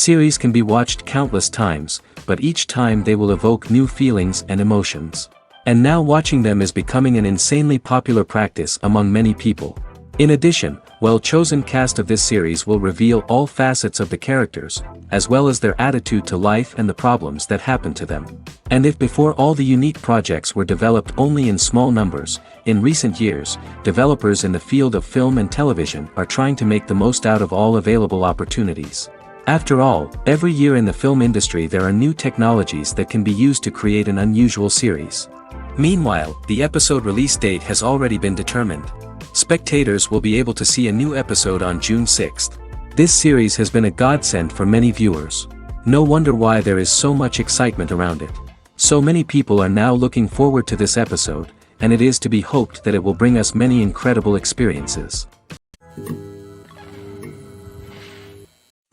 Series can be watched countless times, but each time they will evoke new feelings and emotions. And now watching them is becoming an insanely popular practice among many people. In addition, well-chosen cast of this series will reveal all facets of the characters, as well as their attitude to life and the problems that happen to them. And if before all the unique projects were developed only in small numbers, in recent years, developers in the field of film and television are trying to make the most out of all available opportunities. After all, every year in the film industry there are new technologies that can be used to create an unusual series. Meanwhile, the episode release date has already been determined. Spectators will be able to see a new episode on June 6th. This series has been a godsend for many viewers. No wonder why there is so much excitement around it. So many people are now looking forward to this episode, and it is to be hoped that it will bring us many incredible experiences.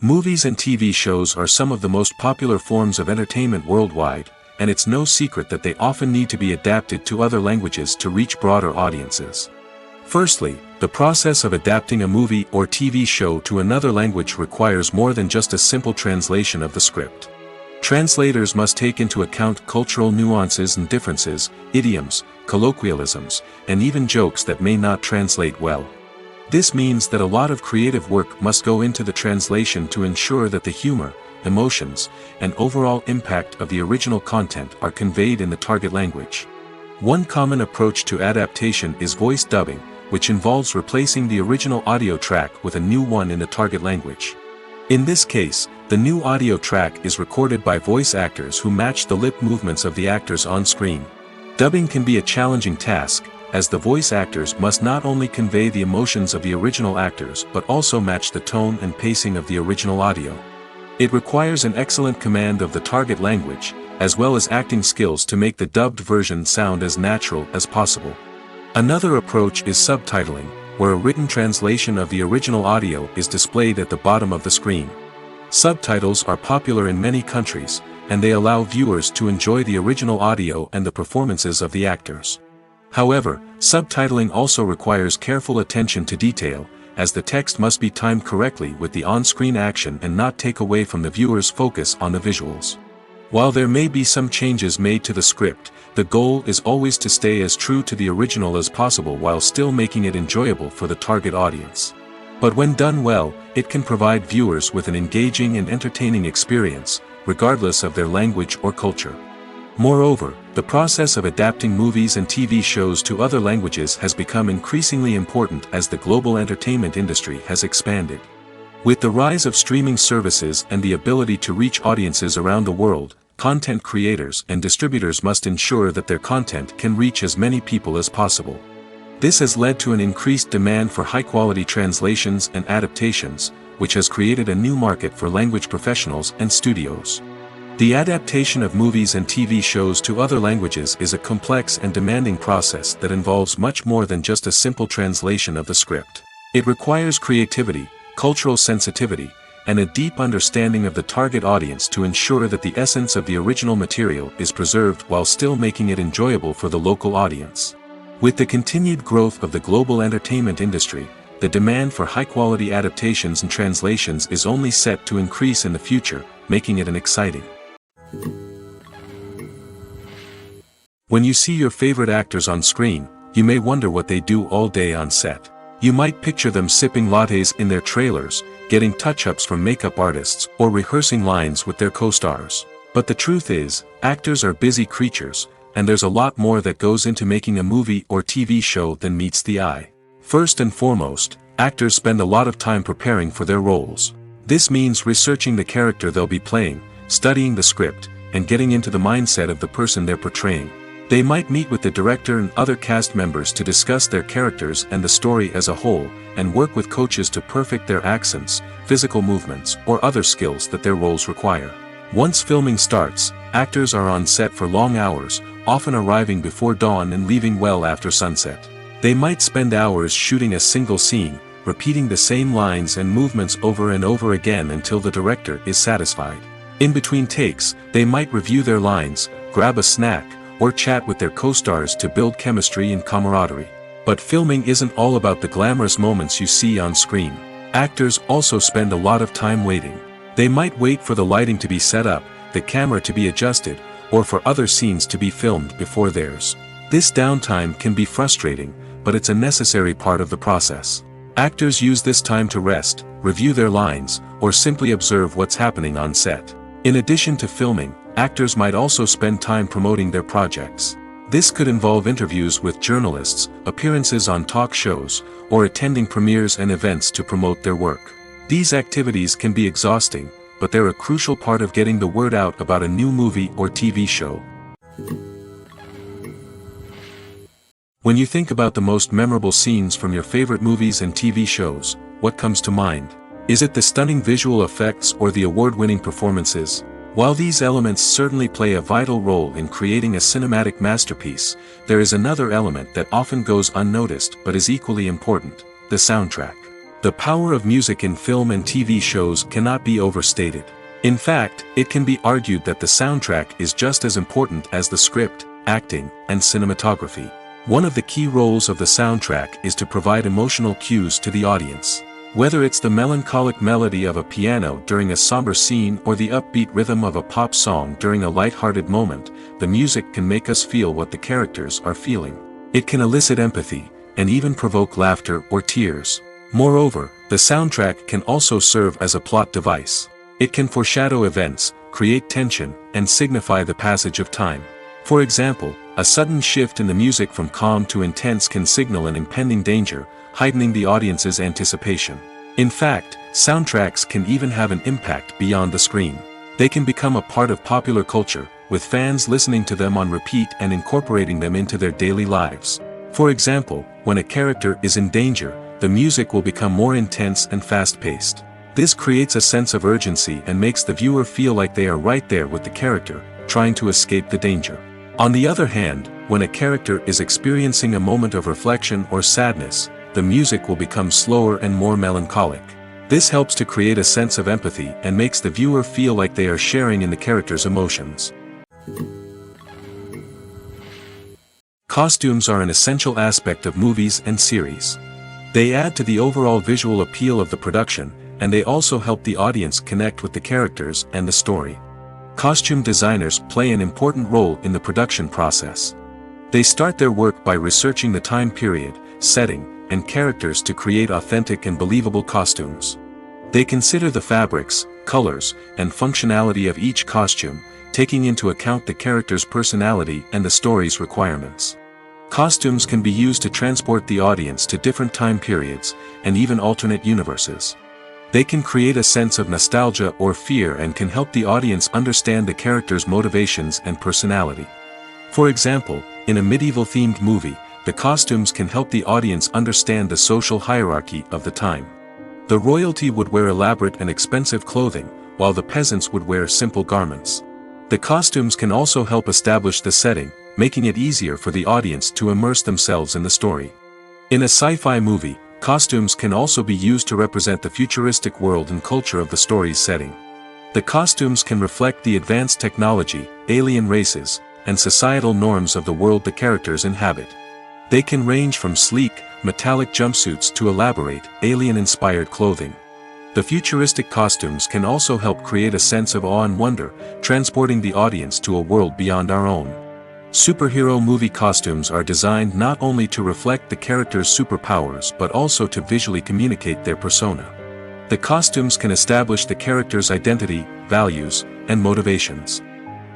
Movies and TV shows are some of the most popular forms of entertainment worldwide, and it's no secret that they often need to be adapted to other languages to reach broader audiences. Firstly, the process of adapting a movie or TV show to another language requires more than just a simple translation of the script. Translators must take into account cultural nuances and differences, idioms, colloquialisms, and even jokes that may not translate well. This means that a lot of creative work must go into the translation to ensure that the humor, emotions, and overall impact of the original content are conveyed in the target language. One common approach to adaptation is voice dubbing, which involves replacing the original audio track with a new one in the target language. In this case, the new audio track is recorded by voice actors who match the lip movements of the actors on screen. Dubbing can be a challenging task, as the voice actors must not only convey the emotions of the original actors but also match the tone and pacing of the original audio. It requires an excellent command of the target language, as well as acting skills to make the dubbed version sound as natural as possible. Another approach is subtitling, where a written translation of the original audio is displayed at the bottom of the screen. Subtitles are popular in many countries, and they allow viewers to enjoy the original audio and the performances of the actors. However, subtitling also requires careful attention to detail, as the text must be timed correctly with the on-screen action and not take away from the viewer's focus on the visuals. While there may be some changes made to the script, the goal is always to stay as true to the original as possible while still making it enjoyable for the target audience. But when done well, it can provide viewers with an engaging and entertaining experience, regardless of their language or culture. Moreover, the process of adapting movies and TV shows to other languages has become increasingly important as the global entertainment industry has expanded. With the rise of streaming services and the ability to reach audiences around the world, content creators and distributors must ensure that their content can reach as many people as possible. This has led to an increased demand for high-quality translations and adaptations, which has created a new market for language professionals and studios. The adaptation of movies and TV shows to other languages is a complex and demanding process that involves much more than just a simple translation of the script. It requires creativity, cultural sensitivity, and a deep understanding of the target audience to ensure that the essence of the original material is preserved while still making it enjoyable for the local audience. With the continued growth of the global entertainment industry, the demand for high-quality adaptations and translations is only set to increase in the future, making it exciting. When you see your favorite actors on screen, you may wonder what they do all day on set. You might picture them sipping lattes in their trailers, getting touch-ups from makeup artists, or rehearsing lines with their co-stars. But the truth is, actors are busy creatures, and there's a lot more that goes into making a movie or TV show than meets the eye. First and foremost, actors spend a lot of time preparing for their roles. This means researching the character they'll be playing, studying the script, and getting into the mindset of the person they're portraying. They might meet with the director and other cast members to discuss their characters and the story as a whole, and work with coaches to perfect their accents, physical movements, or other skills that their roles require. Once filming starts, actors are on set for long hours, often arriving before dawn and leaving well after sunset. They might spend hours shooting a single scene, repeating the same lines and movements over and over again until the director is satisfied. In between takes, they might review their lines, grab a snack, or chat with their co-stars to build chemistry and camaraderie. But filming isn't all about the glamorous moments you see on screen. Actors also spend a lot of time waiting. They might wait for the lighting to be set up, the camera to be adjusted, or for other scenes to be filmed before theirs. This downtime can be frustrating, but it's a necessary part of the process. Actors use this time to rest, review their lines, or simply observe what's happening on set. In addition to filming, actors might also spend time promoting their projects. This could involve interviews with journalists, appearances on talk shows, or attending premieres and events to promote their work. These activities can be exhausting, but they're a crucial part of getting the word out about a new movie or TV show. When you think about the most memorable scenes from your favorite movies and TV shows, what comes to mind? Is it the stunning visual effects or the award-winning performances? While these elements certainly play a vital role in creating a cinematic masterpiece, there is another element that often goes unnoticed but is equally important: the soundtrack. The power of music in film and TV shows cannot be overstated. In fact, it can be argued that the soundtrack is just as important as the script, acting, and cinematography. One of the key roles of the soundtrack is to provide emotional cues to the audience. Whether it's the melancholic melody of a piano during a somber scene or the upbeat rhythm of a pop song during a light-hearted moment, the music can make us feel what the characters are feeling. It can elicit empathy, and even provoke laughter or tears. Moreover, the soundtrack can also serve as a plot device. It can foreshadow events, create tension, and signify the passage of time. For example, a sudden shift in the music from calm to intense can signal an impending danger, heightening the audience's anticipation. In fact, soundtracks can even have an impact beyond the screen. They can become a part of popular culture, with fans listening to them on repeat and incorporating them into their daily lives. For example, when a character is in danger, the music will become more intense and fast-paced. This creates a sense of urgency and makes the viewer feel like they are right there with the character, trying to escape the danger. On the other hand, when a character is experiencing a moment of reflection or sadness, the music will become slower and more melancholic. This helps to create a sense of empathy and makes the viewer feel like they are sharing in the character's emotions. Costumes are an essential aspect of movies and series. They add to the overall visual appeal of the production, and they also help the audience connect with the characters and the story. Costume designers play an important role in the production process. They start their work by researching the time period, setting, and characters to create authentic and believable costumes. They consider the fabrics, colors, and functionality of each costume, taking into account the character's personality and the story's requirements. Costumes can be used to transport the audience to different time periods, and even alternate universes. They can create a sense of nostalgia or fear and can help the audience understand the character's motivations and personality. For example, in a medieval-themed movie, the costumes can help the audience understand the social hierarchy of the time. The royalty would wear elaborate and expensive clothing, while the peasants would wear simple garments. The costumes can also help establish the setting, making it easier for the audience to immerse themselves in the story. In a sci-fi movie, costumes can also be used to represent the futuristic world and culture of the story's setting. The costumes can reflect the advanced technology, alien races, and societal norms of the world the characters inhabit. They can range from sleek, metallic jumpsuits to elaborate, alien-inspired clothing. The futuristic costumes can also help create a sense of awe and wonder, transporting the audience to a world beyond our own. Superhero movie costumes are designed not only to reflect the character's superpowers but also to visually communicate their persona. The costumes can establish the character's identity, values, and motivations.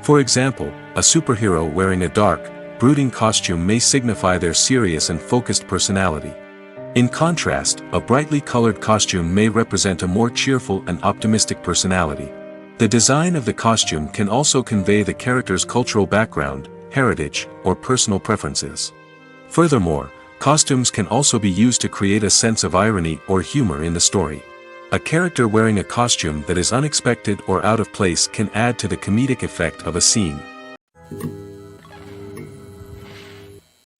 For example, a superhero wearing a dark, brooding costume may signify their serious and focused personality. In contrast, a brightly colored costume may represent a more cheerful and optimistic personality. The design of the costume can also convey the character's cultural background, heritage, or personal preferences. Furthermore, costumes can also be used to create a sense of irony or humor in the story. A character wearing a costume that is unexpected or out of place can add to the comedic effect of a scene.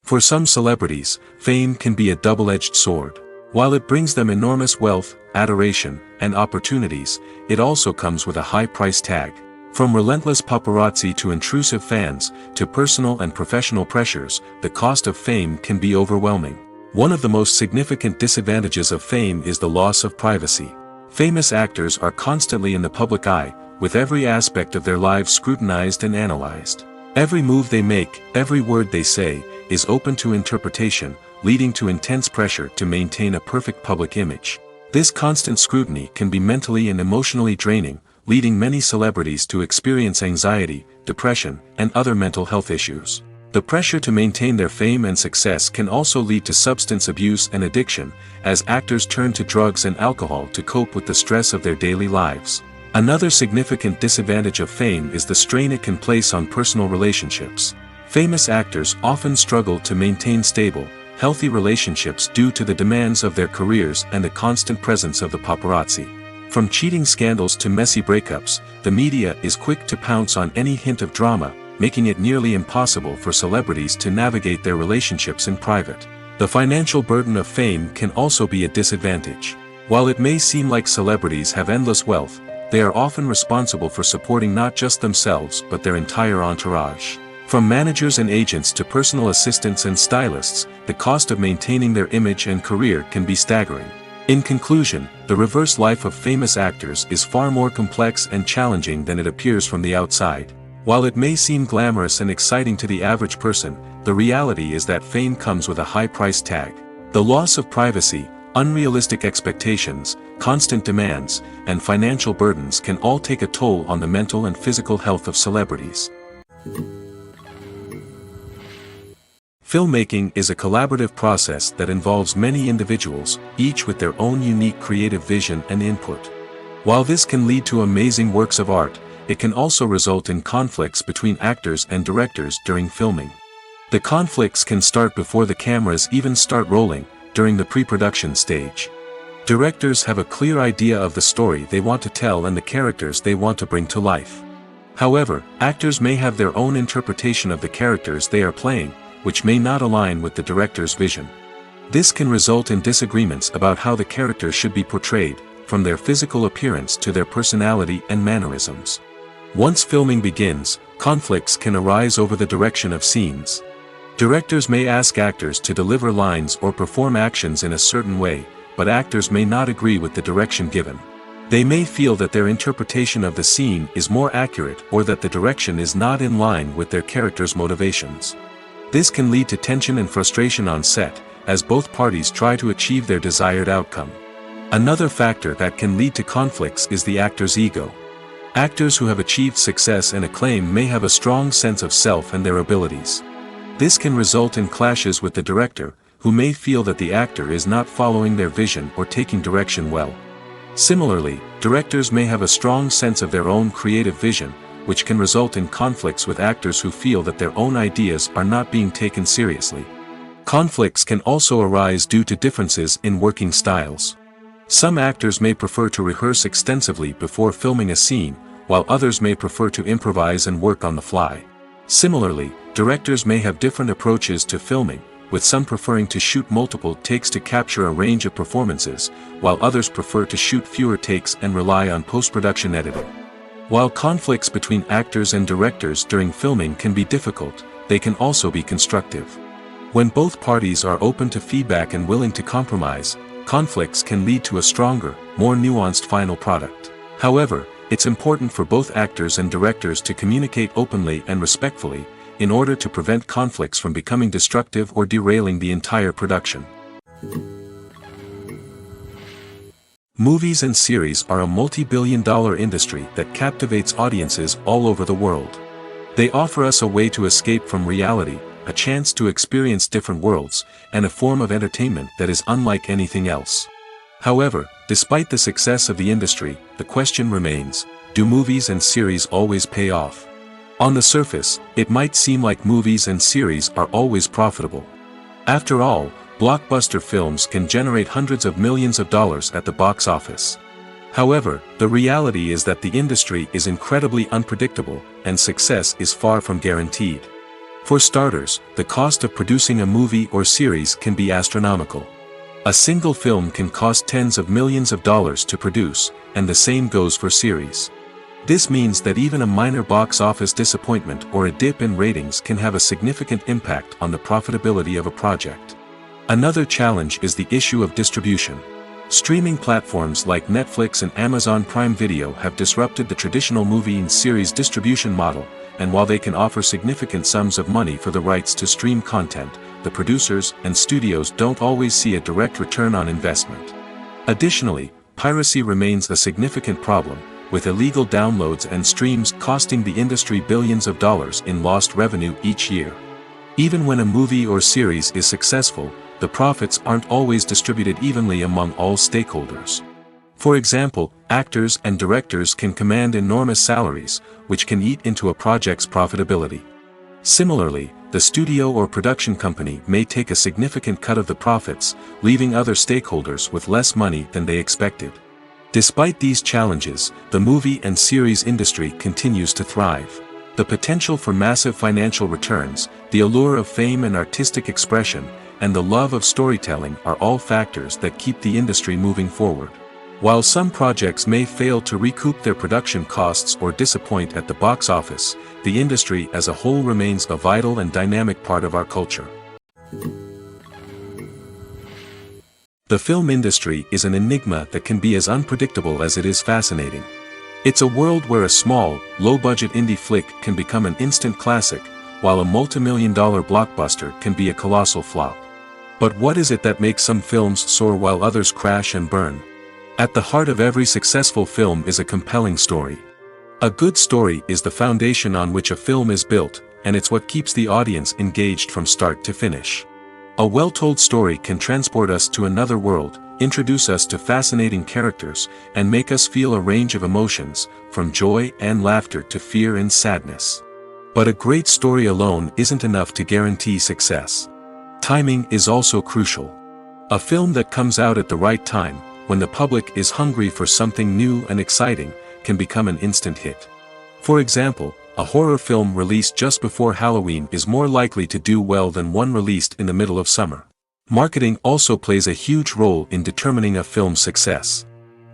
For some celebrities, fame can be a double-edged sword. While it brings them enormous wealth, adoration, and opportunities, it also comes with a high price tag. From relentless paparazzi to intrusive fans, to personal and professional pressures, the cost of fame can be overwhelming. One of the most significant disadvantages of fame is the loss of privacy. Famous actors are constantly in the public eye, with every aspect of their lives scrutinized and analyzed. Every move they make, every word they say, is open to interpretation, leading to intense pressure to maintain a perfect public image. This constant scrutiny can be mentally and emotionally draining, leading many celebrities to experience anxiety, depression, and other mental health issues. The pressure to maintain their fame and success can also lead to substance abuse and addiction, as actors turn to drugs and alcohol to cope with the stress of their daily lives. Another significant disadvantage of fame is the strain it can place on personal relationships. Famous actors often struggle to maintain stable, healthy relationships due to the demands of their careers and the constant presence of the paparazzi. From cheating scandals to messy breakups, the media is quick to pounce on any hint of drama, making it nearly impossible for celebrities to navigate their relationships in private. The financial burden of fame can also be a disadvantage. While it may seem like celebrities have endless wealth, they are often responsible for supporting not just themselves but their entire entourage. From managers and agents to personal assistants and stylists, the cost of maintaining their image and career can be staggering. In conclusion, the reverse life of famous actors is far more complex and challenging than it appears from the outside. While it may seem glamorous and exciting to the average person, the reality is that fame comes with a high price tag. The loss of privacy, unrealistic expectations, constant demands, and financial burdens can all take a toll on the mental and physical health of celebrities. Filmmaking is a collaborative process that involves many individuals, each with their own unique creative vision and input. While this can lead to amazing works of art, it can also result in conflicts between actors and directors during filming. The conflicts can start before the cameras even start rolling, during the pre-production stage. Directors have a clear idea of the story they want to tell and the characters they want to bring to life. However, actors may have their own interpretation of the characters they are playing, which may not align with the director's vision. This can result in disagreements about how the characters should be portrayed, from their physical appearance to their personality and mannerisms. Once filming begins, conflicts can arise over the direction of scenes. Directors may ask actors to deliver lines or perform actions in a certain way, but actors may not agree with the direction given. They may feel that their interpretation of the scene is more accurate or that the direction is not in line with their character's motivations. This can lead to tension and frustration on set, as both parties try to achieve their desired outcome. Another factor that can lead to conflicts is the actor's ego. Actors who have achieved success and acclaim may have a strong sense of self and their abilities. This can result in clashes with the director, who may feel that the actor is not following their vision or taking direction well. Similarly, directors may have a strong sense of their own creative vision, which can result in conflicts with actors who feel that their own ideas are not being taken seriously. Conflicts can also arise due to differences in working styles. Some actors may prefer to rehearse extensively before filming a scene, while others may prefer to improvise and work on the fly. Similarly, directors may have different approaches to filming, with some preferring to shoot multiple takes to capture a range of performances, while others prefer to shoot fewer takes and rely on post-production editing. While conflicts between actors and directors during filming can be difficult, they can also be constructive. When both parties are open to feedback and willing to compromise, conflicts can lead to a stronger, more nuanced final product. However, it's important for both actors and directors to communicate openly and respectfully, in order to prevent conflicts from becoming destructive or derailing the entire production. Movies and series are a multi-billion-dollar industry that captivates audiences all over the world. They offer us a way to escape from reality, a chance to experience different worlds, and a form of entertainment that is unlike anything else. However, despite the success of the industry, the question remains, do movies and series always pay off? On the surface, it might seem like movies and series are always profitable. After all, blockbuster films can generate hundreds of millions of dollars at the box office. However, the reality is that the industry is incredibly unpredictable, and success is far from guaranteed. For starters, the cost of producing a movie or series can be astronomical. A single film can cost tens of millions of dollars to produce, and the same goes for series. This means that even a minor box office disappointment or a dip in ratings can have a significant impact on the profitability of a project. Another challenge is the issue of distribution. Streaming platforms like Netflix and Amazon Prime Video have disrupted the traditional movie and series distribution model, and while they can offer significant sums of money for the rights to stream content, the producers and studios don't always see a direct return on investment. Additionally, piracy remains a significant problem, with illegal downloads and streams costing the industry billions of dollars in lost revenue each year. Even when a movie or series is successful, the profits aren't always distributed evenly among all stakeholders. For example, actors and directors can command enormous salaries, which can eat into a project's profitability. Similarly, the studio or production company may take a significant cut of the profits, leaving other stakeholders with less money than they expected. Despite these challenges, the movie and series industry continues to thrive. The potential for massive financial returns, the allure of fame and artistic expression, and the love of storytelling are all factors that keep the industry moving forward. While some projects may fail to recoup their production costs or disappoint at the box office, the industry as a whole remains a vital and dynamic part of our culture. The film industry is an enigma that can be as unpredictable as it is fascinating. It's a world where a small, low-budget indie flick can become an instant classic, while a multi-million-dollar blockbuster can be a colossal flop. But what is it that makes some films soar while others crash and burn? At the heart of every successful film is a compelling story. A good story is the foundation on which a film is built, and it's what keeps the audience engaged from start to finish. A well-told story can transport us to another world, introduce us to fascinating characters, and make us feel a range of emotions, from joy and laughter to fear and sadness. But a great story alone isn't enough to guarantee success. Timing is also crucial. A film that comes out at the right time, when the public is hungry for something new and exciting, can become an instant hit. For example, a horror film released just before Halloween is more likely to do well than one released in the middle of summer. Marketing also plays a huge role in determining a film's success.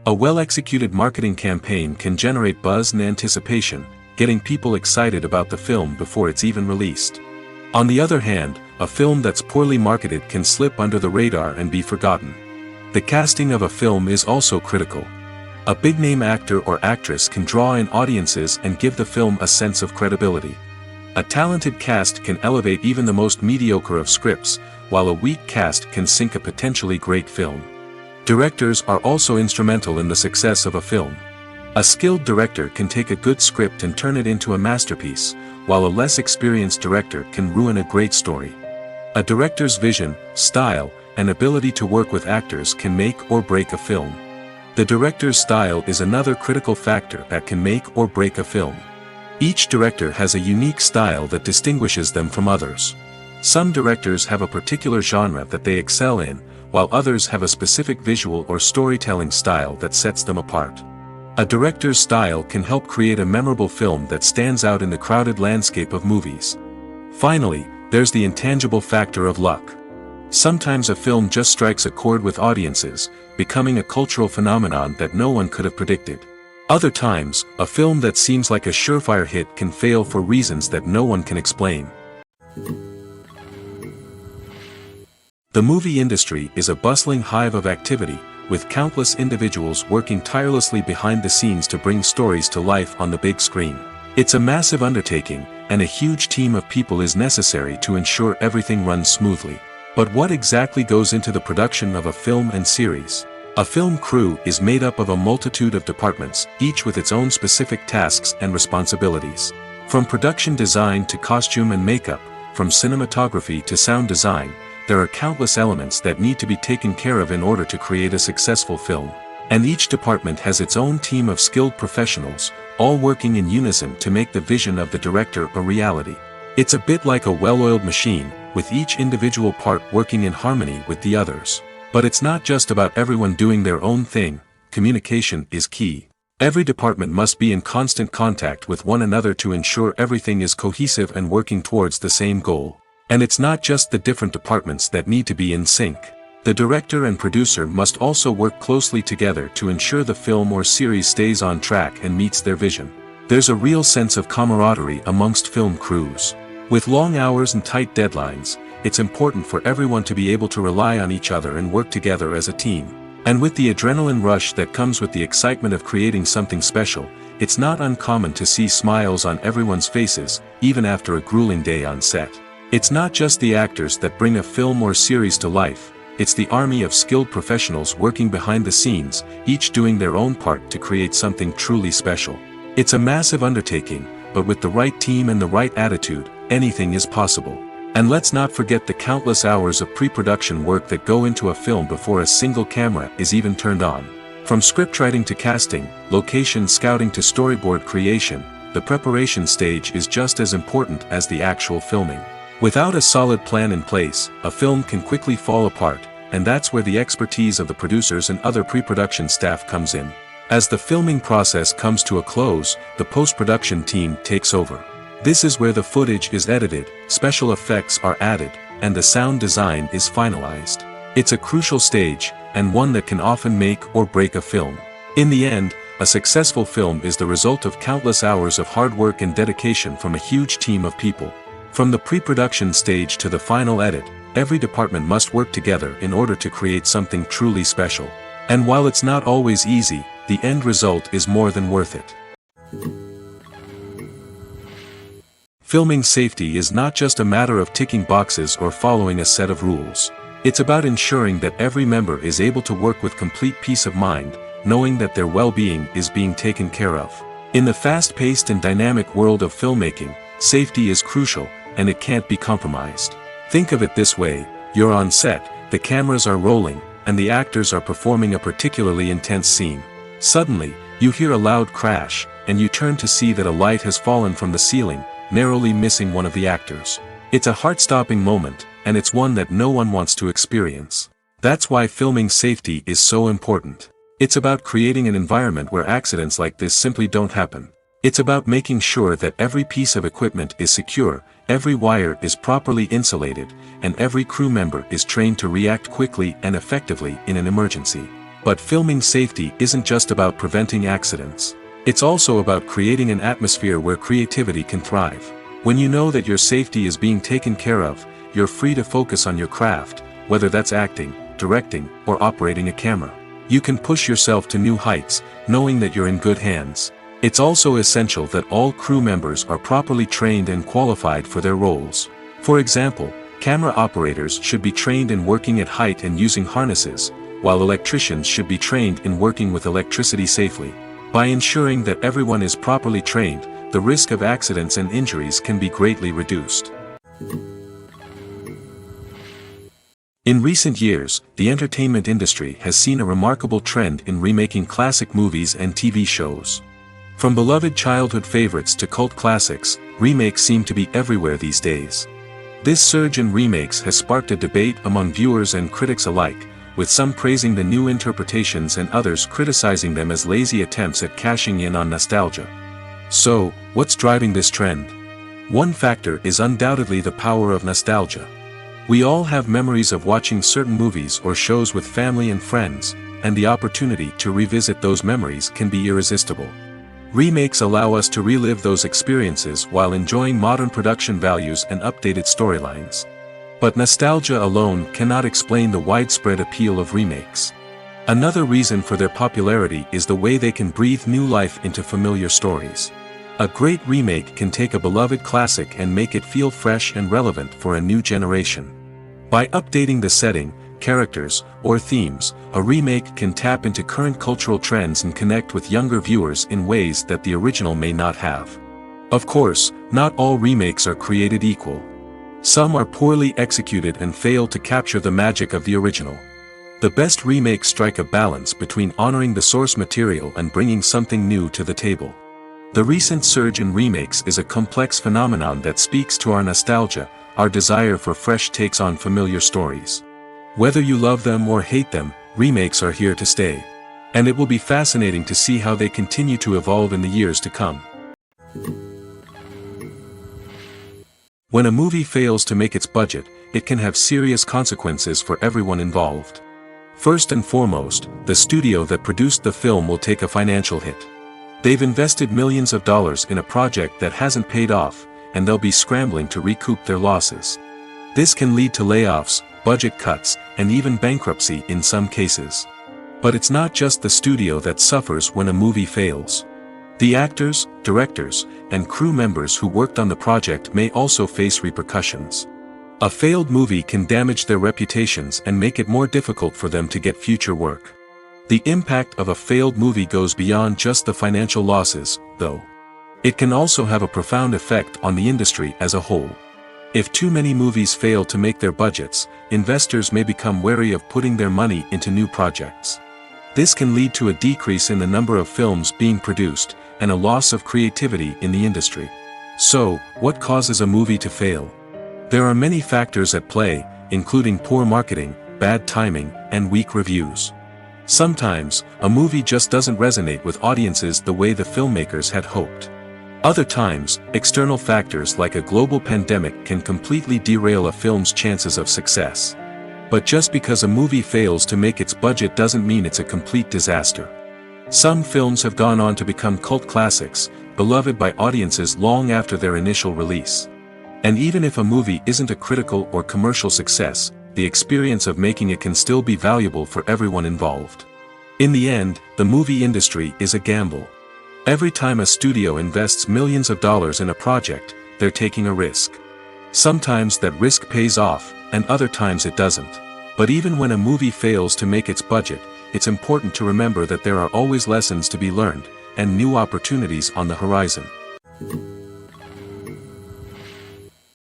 A well-executed marketing campaign can generate buzz and anticipation, getting people excited about the film before it's even released. On the other hand, a film that's poorly marketed can slip under the radar and be forgotten. The casting of a film is also critical. A big-name actor or actress can draw in audiences and give the film a sense of credibility. A talented cast can elevate even the most mediocre of scripts, while a weak cast can sink a potentially great film. Directors are also instrumental in the success of a film. A skilled director can take a good script and turn it into a masterpiece, while a less experienced director can ruin a great story. A director's vision, style, and ability to work with actors can make or break a film. The director's style is another critical factor that can make or break a film. Each director has a unique style that distinguishes them from others. Some directors have a particular genre that they excel in, while others have a specific visual or storytelling style that sets them apart. A director's style can help create a memorable film that stands out in the crowded landscape of movies. Finally, there's the intangible factor of luck. Sometimes a film just strikes a chord with audiences, becoming a cultural phenomenon that no one could have predicted. Other times, a film that seems like a surefire hit can fail for reasons that no one can explain. The movie industry is a bustling hive of activity, with countless individuals working tirelessly behind the scenes to bring stories to life on the big screen. It's a massive undertaking, and a huge team of people is necessary to ensure everything runs smoothly. But what exactly goes into the production of a film and series? A film crew is made up of a multitude of departments, each with its own specific tasks and responsibilities. From production design to costume and makeup, from cinematography to sound design, there are countless elements that need to be taken care of in order to create a successful film. And each department has its own team of skilled professionals, all working in unison to make the vision of the director a reality. It's a bit like a well-oiled machine, with each individual part working in harmony with the others. But it's not just about everyone doing their own thing. Communication is key. Every department must be in constant contact with one another to ensure everything is cohesive and working towards the same goal. And it's not just the different departments that need to be in sync. The director and producer must also work closely together to ensure the film or series stays on track and meets their vision. There's a real sense of camaraderie amongst film crews. With long hours and tight deadlines, it's important for everyone to be able to rely on each other and work together as a team. And with the adrenaline rush that comes with the excitement of creating something special, it's not uncommon to see smiles on everyone's faces, even after a grueling day on set. It's not just the actors that bring a film or series to life, it's the army of skilled professionals working behind the scenes, each doing their own part to create something truly special. It's a massive undertaking, but with the right team and the right attitude, anything is possible. And let's not forget the countless hours of pre-production work that go into a film before a single camera is even turned on. From scriptwriting to casting, location scouting to storyboard creation, the preparation stage is just as important as the actual filming. Without a solid plan in place, a film can quickly fall apart, and that's where the expertise of the producers and other pre-production staff comes in. As the filming process comes to a close, the post-production team takes over. This is where the footage is edited, special effects are added, and the sound design is finalized. It's a crucial stage, and one that can often make or break a film. In the end, a successful film is the result of countless hours of hard work and dedication from a huge team of people. From the pre-production stage to the final edit, every department must work together in order to create something truly special. And while it's not always easy, the end result is more than worth it. Filming safety is not just a matter of ticking boxes or following a set of rules. It's about ensuring that every member is able to work with complete peace of mind, knowing that their well-being is being taken care of. In the fast-paced and dynamic world of filmmaking, safety is crucial, and it can't be compromised. Think of it this way, you're on set, the cameras are rolling, and the actors are performing a particularly intense scene. Suddenly, you hear a loud crash, and you turn to see that a light has fallen from the ceiling, narrowly missing one of the actors. It's a heart-stopping moment, and it's one that no one wants to experience. That's why filming safety is so important. It's about creating an environment where accidents like this simply don't happen. It's about making sure that every piece of equipment is secure, every wire is properly insulated, and every crew member is trained to react quickly and effectively in an emergency. But filming safety isn't just about preventing accidents. It's also about creating an atmosphere where creativity can thrive. When you know that your safety is being taken care of, you're free to focus on your craft, whether that's acting, directing, or operating a camera. You can push yourself to new heights, knowing that you're in good hands. It's also essential that all crew members are properly trained and qualified for their roles. For example, camera operators should be trained in working at height and using harnesses, while electricians should be trained in working with electricity safely. By ensuring that everyone is properly trained, the risk of accidents and injuries can be greatly reduced. In recent years, the entertainment industry has seen a remarkable trend in remaking classic movies and TV shows. From beloved childhood favorites to cult classics, remakes seem to be everywhere these days. This surge in remakes has sparked a debate among viewers and critics alike, with some praising the new interpretations and others criticizing them as lazy attempts at cashing in on nostalgia. So, what's driving this trend? One factor is undoubtedly the power of nostalgia. We all have memories of watching certain movies or shows with family and friends, and the opportunity to revisit those memories can be irresistible. Remakes allow us to relive those experiences while enjoying modern production values and updated storylines. But nostalgia alone cannot explain the widespread appeal of remakes. Another reason for their popularity is the way they can breathe new life into familiar stories. A great remake can take a beloved classic and make it feel fresh and relevant for a new generation. By updating the setting, characters, or themes, a remake can tap into current cultural trends and connect with younger viewers in ways that the original may not have. Of course, not all remakes are created equal. Some are poorly executed and fail to capture the magic of the original. The best remakes strike a balance between honoring the source material and bringing something new to the table. The recent surge in remakes is a complex phenomenon that speaks to our nostalgia, our desire for fresh takes on familiar stories. Whether you love them or hate them, remakes are here to stay. And it will be fascinating to see how they continue to evolve in the years to come. When a movie fails to make its budget, it can have serious consequences for everyone involved. First and foremost, the studio that produced the film will take a financial hit. They've invested millions of dollars in a project that hasn't paid off, and they'll be scrambling to recoup their losses. This can lead to layoffs, budget cuts, and even bankruptcy in some cases. But it's not just the studio that suffers when a movie fails. The actors, directors, and crew members who worked on the project may also face repercussions. A failed movie can damage their reputations and make it more difficult for them to get future work. The impact of a failed movie goes beyond just the financial losses, though. It can also have a profound effect on the industry as a whole. If too many movies fail to make their budgets, investors may become wary of putting their money into new projects. This can lead to a decrease in the number of films being produced, and a loss of creativity in the industry. So, what causes a movie to fail? There are many factors at play, including poor marketing, bad timing, and weak reviews. Sometimes, a movie just doesn't resonate with audiences the way the filmmakers had hoped. Other times, external factors like a global pandemic can completely derail a film's chances of success. But just because a movie fails to make its budget doesn't mean it's a complete disaster. Some films have gone on to become cult classics, beloved by audiences long after their initial release. And even if a movie isn't a critical or commercial success, the experience of making it can still be valuable for everyone involved. In the end, the movie industry is a gamble. Every time a studio invests millions of dollars in a project, they're taking a risk. Sometimes that risk pays off, and other times it doesn't. But even when a movie fails to make its budget, it's important to remember that there are always lessons to be learned, and new opportunities on the horizon.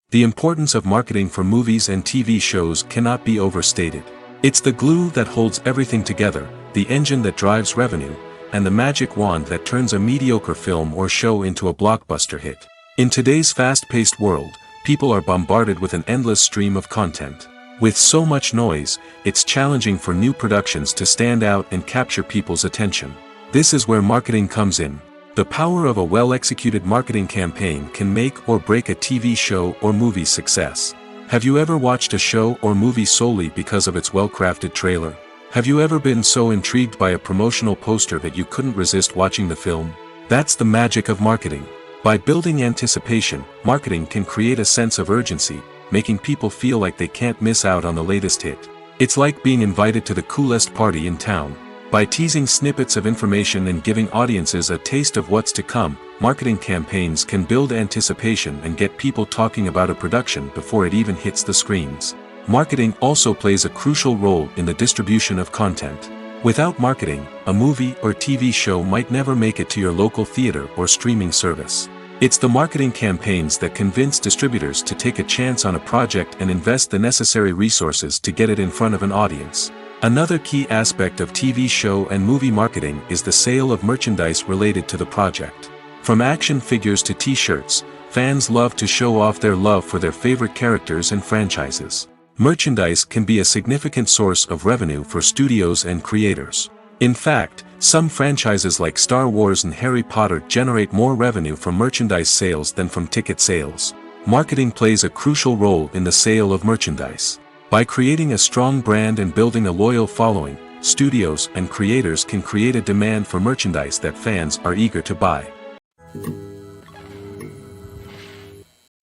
The importance of marketing for movies and TV shows cannot be overstated. It's the glue that holds everything together, the engine that drives revenue, and the magic wand that turns a mediocre film or show into a blockbuster hit. In today's fast-paced world, people are bombarded with an endless stream of content. With so much noise, it's challenging for new productions to stand out and capture people's attention. This is where marketing comes in. The power of a well-executed marketing campaign can make or break a TV show or movie's success. Have you ever watched a show or movie solely because of its well-crafted trailer? Have you ever been so intrigued by a promotional poster that you couldn't resist watching the film? That's the magic of marketing. By building anticipation, marketing can create a sense of urgency, making people feel like they can't miss out on the latest hit. It's like being invited to the coolest party in town. By teasing snippets of information and giving audiences a taste of what's to come, marketing campaigns can build anticipation and get people talking about a production before it even hits the screens. Marketing also plays a crucial role in the distribution of content. Without marketing, a movie or TV show might never make it to your local theater or streaming service. It's the marketing campaigns that convince distributors to take a chance on a project and invest the necessary resources to get it in front of an audience. Another key aspect of TV show and movie marketing is the sale of merchandise related to the project. From action figures to t-shirts, fans love to show off their love for their favorite characters and franchises. Merchandise can be a significant source of revenue for studios and creators. In fact, some franchises like Star Wars and Harry Potter generate more revenue from merchandise sales than from ticket sales. Marketing plays a crucial role in the sale of merchandise. By creating a strong brand and building a loyal following, studios and creators can create a demand for merchandise that fans are eager to buy.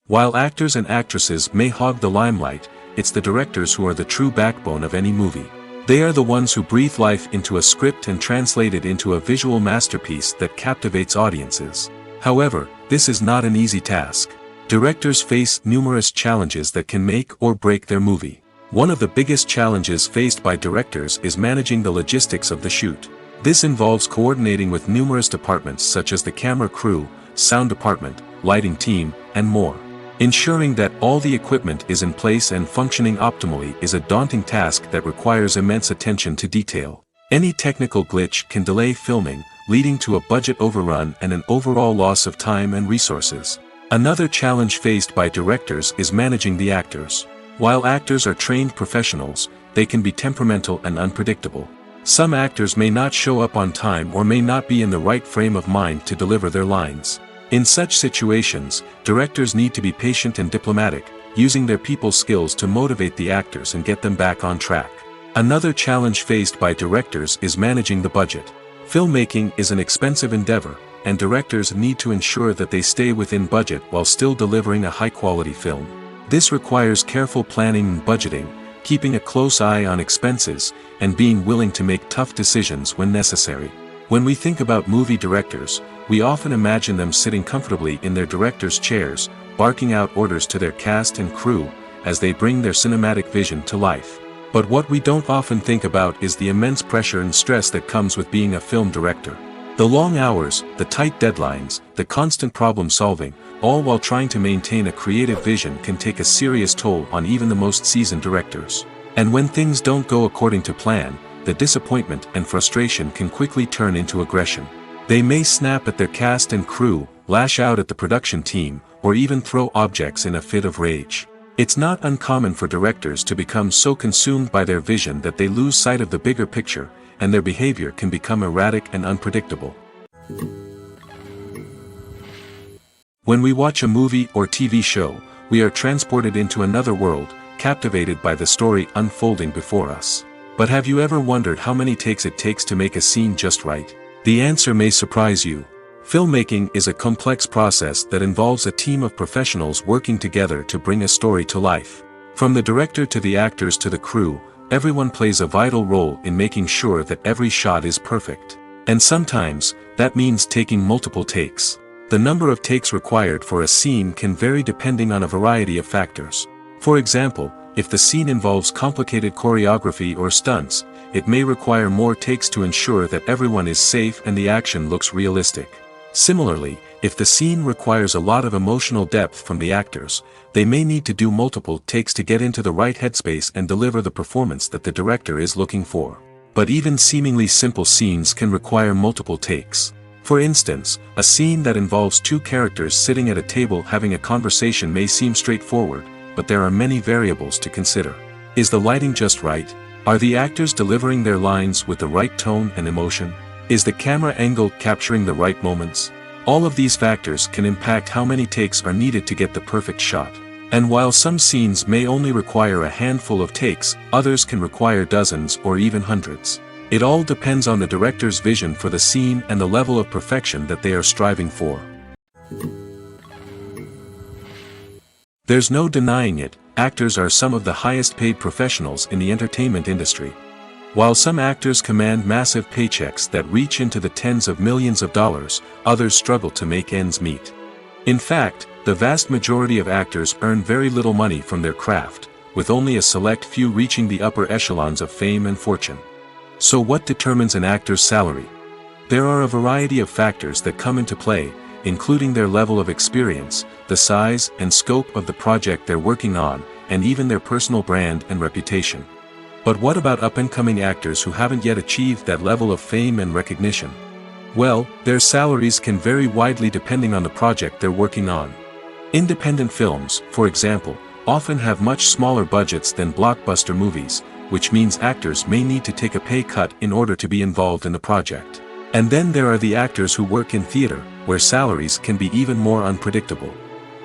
While actors and actresses may hog the limelight, it's the directors who are the true backbone of any movie. They are the ones who breathe life into a script and translate it into a visual masterpiece that captivates audiences. However, this is not an easy task. Directors face numerous challenges that can make or break their movie. One of the biggest challenges faced by directors is managing the logistics of the shoot. This involves coordinating with numerous departments such as the camera crew, sound department, lighting team, and more. Ensuring that all the equipment is in place and functioning optimally is a daunting task that requires immense attention to detail. Any technical glitch can delay filming, leading to a budget overrun and an overall loss of time and resources. Another challenge faced by directors is managing the actors. While actors are trained professionals, they can be temperamental and unpredictable. Some actors may not show up on time or may not be in the right frame of mind to deliver their lines. In such situations, directors need to be patient and diplomatic, using their people skills to motivate the actors and get them back on track. Another challenge faced by directors is managing the budget. Filmmaking is an expensive endeavor, and directors need to ensure that they stay within budget while still delivering a high-quality film. This requires careful planning and budgeting, keeping a close eye on expenses, and being willing to make tough decisions when necessary. When we think about movie directors, we often imagine them sitting comfortably in their director's chairs, barking out orders to their cast and crew, as they bring their cinematic vision to life. But what we don't often think about is the immense pressure and stress that comes with being a film director. The long hours, the tight deadlines, the constant problem solving, all while trying to maintain a creative vision can take a serious toll on even the most seasoned directors. And when things don't go according to plan, the disappointment and frustration can quickly turn into aggression. They may snap at their cast and crew, lash out at the production team, or even throw objects in a fit of rage. It's not uncommon for directors to become so consumed by their vision that they lose sight of the bigger picture, and their behavior can become erratic and unpredictable. When we watch a movie or TV show, we are transported into another world, captivated by the story unfolding before us. But have you ever wondered how many takes it takes to make a scene just right? The answer may surprise you. Filmmaking is a complex process that involves a team of professionals working together to bring a story to life. From the director to the actors to the crew, everyone plays a vital role in making sure that every shot is perfect. And sometimes, that means taking multiple takes. The number of takes required for a scene can vary depending on a variety of factors. For example, if the scene involves complicated choreography or stunts, it may require more takes to ensure that everyone is safe and the action looks realistic. Similarly, if the scene requires a lot of emotional depth from the actors, they may need to do multiple takes to get into the right headspace and deliver the performance that the director is looking for. But even seemingly simple scenes can require multiple takes. For instance, a scene that involves two characters sitting at a table having a conversation may seem straightforward, but there are many variables to consider. Is the lighting just right? Are the actors delivering their lines with the right tone and emotion? Is the camera angle capturing the right moments? All of these factors can impact how many takes are needed to get the perfect shot. And while some scenes may only require a handful of takes, others can require dozens or even hundreds. It all depends on the director's vision for the scene and the level of perfection that they are striving for. There's no denying it, actors are some of the highest paid professionals in the entertainment industry. While some actors command massive paychecks that reach into the tens of millions of dollars, others struggle to make ends meet. In fact, the vast majority of actors earn very little money from their craft, with only a select few reaching the upper echelons of fame and fortune. So what determines an actor's salary? There are a variety of factors that come into play, including their level of experience, the size and scope of the project they're working on, and even their personal brand and reputation. But what about up-and-coming actors who haven't yet achieved that level of fame and recognition? Well, their salaries can vary widely depending on the project they're working on. Independent films, for example, often have much smaller budgets than blockbuster movies, which means actors may need to take a pay cut in order to be involved in the project. And then there are the actors who work in theater, where salaries can be even more unpredictable.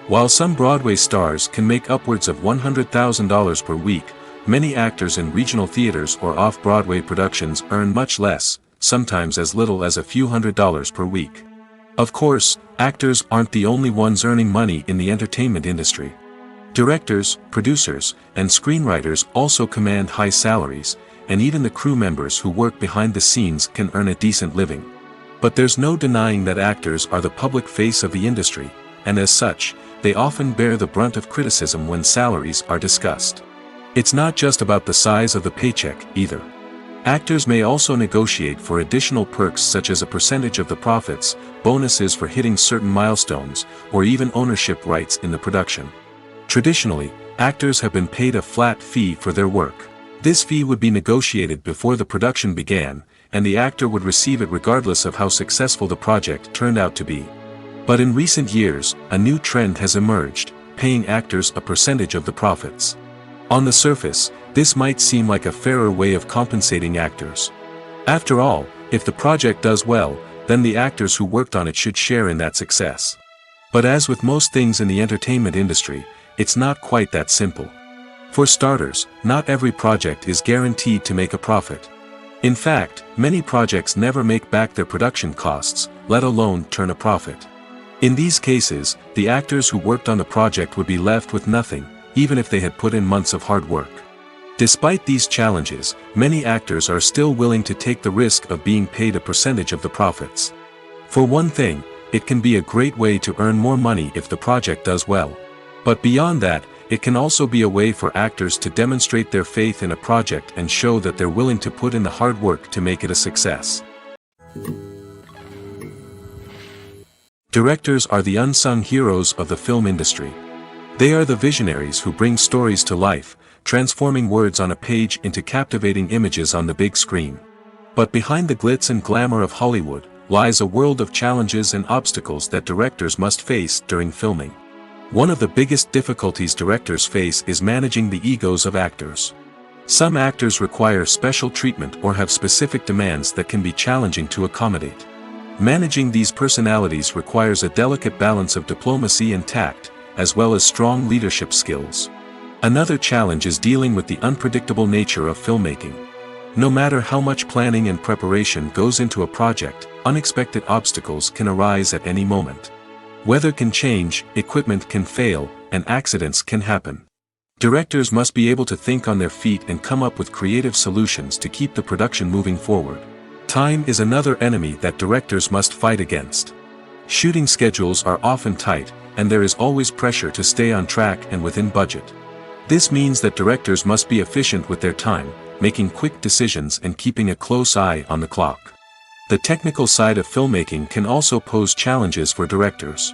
While some Broadway stars can make upwards of $100,000 per week, many actors in regional theaters or off-Broadway productions earn much less, sometimes as little as a few $100s per week. Of course, actors aren't the only ones earning money in the entertainment industry. Directors, producers, and screenwriters also command high salaries, and even the crew members who work behind the scenes can earn a decent living. But there's no denying that actors are the public face of the industry, and as such, they often bear the brunt of criticism when salaries are discussed. It's not just about the size of the paycheck, either. Actors may also negotiate for additional perks such as a percentage of the profits, bonuses for hitting certain milestones, or even ownership rights in the production. Traditionally, actors have been paid a flat fee for their work. This fee would be negotiated before the production began, and the actor would receive it regardless of how successful the project turned out to be. But in recent years, a new trend has emerged, paying actors a percentage of the profits. On the surface, this might seem like a fairer way of compensating actors. After all, if the project does well, then the actors who worked on it should share in that success. But as with most things in the entertainment industry, it's not quite that simple. For starters, not every project is guaranteed to make a profit. In fact, many projects never make back their production costs, let alone turn a profit. In these cases, the actors who worked on the project would be left with nothing, even if they had put in months of hard work. Despite these challenges, many actors are still willing to take the risk of being paid a percentage of the profits. For one thing, it can be a great way to earn more money if the project does well. But beyond that, it can also be a way for actors to demonstrate their faith in a project and show that they're willing to put in the hard work to make it a success. Directors are the unsung heroes of the film industry. They are the visionaries who bring stories to life, transforming words on a page into captivating images on the big screen. But behind the glitz and glamour of Hollywood lies a world of challenges and obstacles that directors must face during filming. One of the biggest difficulties directors face is managing the egos of actors. Some actors require special treatment or have specific demands that can be challenging to accommodate. Managing these personalities requires a delicate balance of diplomacy and tact, as well as strong leadership skills. Another challenge is dealing with the unpredictable nature of filmmaking. No matter how much planning and preparation goes into a project, unexpected obstacles can arise at any moment. Weather can change, equipment can fail, and accidents can happen. Directors must be able to think on their feet and come up with creative solutions to keep the production moving forward. Time is another enemy that directors must fight against. Shooting schedules are often tight, and there is always pressure to stay on track and within budget. This means that directors must be efficient with their time, making quick decisions and keeping a close eye on the clock. The technical side of filmmaking can also pose challenges for directors.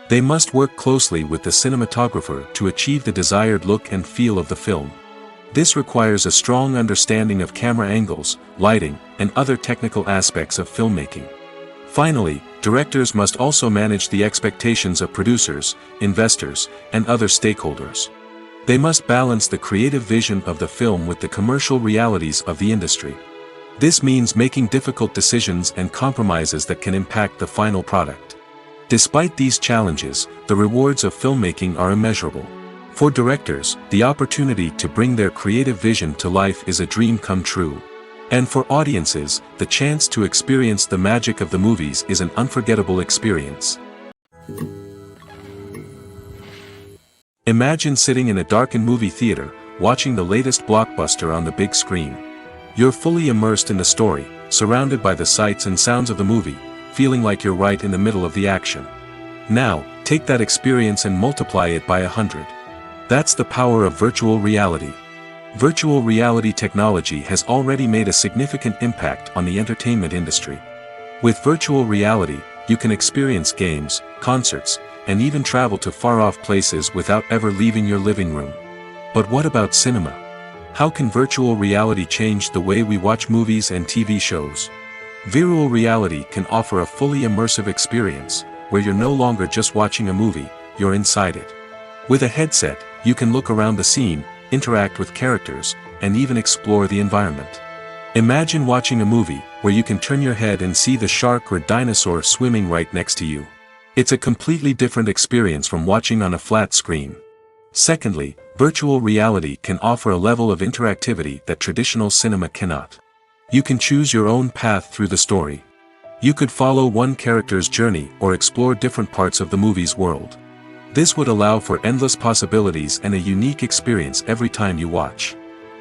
They must work closely with the cinematographer to achieve the desired look and feel of the film. This requires a strong understanding of camera angles, lighting, and other technical aspects of filmmaking. Finally, directors must also manage the expectations of producers, investors, and other stakeholders. They must balance the creative vision of the film with the commercial realities of the industry. This means making difficult decisions and compromises that can impact the final product. Despite these challenges, the rewards of filmmaking are immeasurable. For directors, the opportunity to bring their creative vision to life is a dream come true. And for audiences, the chance to experience the magic of the movies is an unforgettable experience. Imagine sitting in a darkened movie theater, watching the latest blockbuster on the big screen. You're fully immersed in the story, surrounded by the sights and sounds of the movie, feeling like you're right in the middle of the action. Now, take that experience and multiply it by 100. That's the power of virtual reality. Virtual reality technology has already made a significant impact on the entertainment industry. With virtual reality, you can experience games, concerts, and even travel to far-off places without ever leaving your living room. But what about cinema? How can virtual reality change the way we watch movies and TV shows? Virtual reality can offer a fully immersive experience, where you're no longer just watching a movie, you're inside it. With a headset, you can look around the scene, interact with characters, and even explore the environment. Imagine watching a movie where you can turn your head and see the shark or dinosaur swimming right next to you. It's a completely different experience from watching on a flat screen. Secondly, virtual reality can offer a level of interactivity that traditional cinema cannot. You can choose your own path through the story. You could follow one character's journey or explore different parts of the movie's world. This would allow for endless possibilities and a unique experience every time you watch.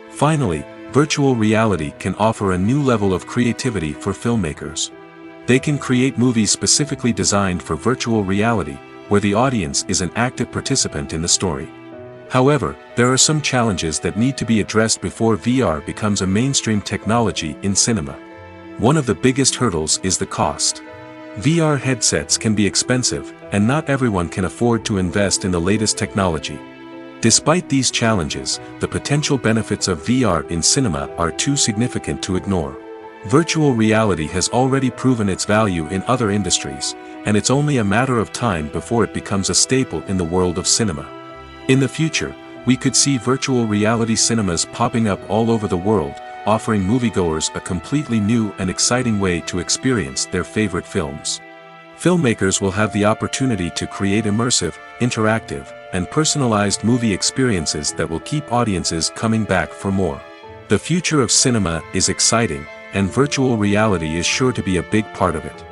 Finally, virtual reality can offer a new level of creativity for filmmakers. They can create movies specifically designed for virtual reality, where the audience is an active participant in the story. However, there are some challenges that need to be addressed before VR becomes a mainstream technology in cinema. One of the biggest hurdles is the cost. VR headsets can be expensive, and not everyone can afford to invest in the latest technology. Despite these challenges, the potential benefits of VR in cinema are too significant to ignore. Virtual reality has already proven its value in other industries, and it's only a matter of time before it becomes a staple in the world of cinema. In the future, we could see virtual reality cinemas popping up all over the world, offering moviegoers a completely new and exciting way to experience their favorite films. Filmmakers will have the opportunity to create immersive, interactive, and personalized movie experiences that will keep audiences coming back for more. The future of cinema is exciting, and virtual reality is sure to be a big part of it.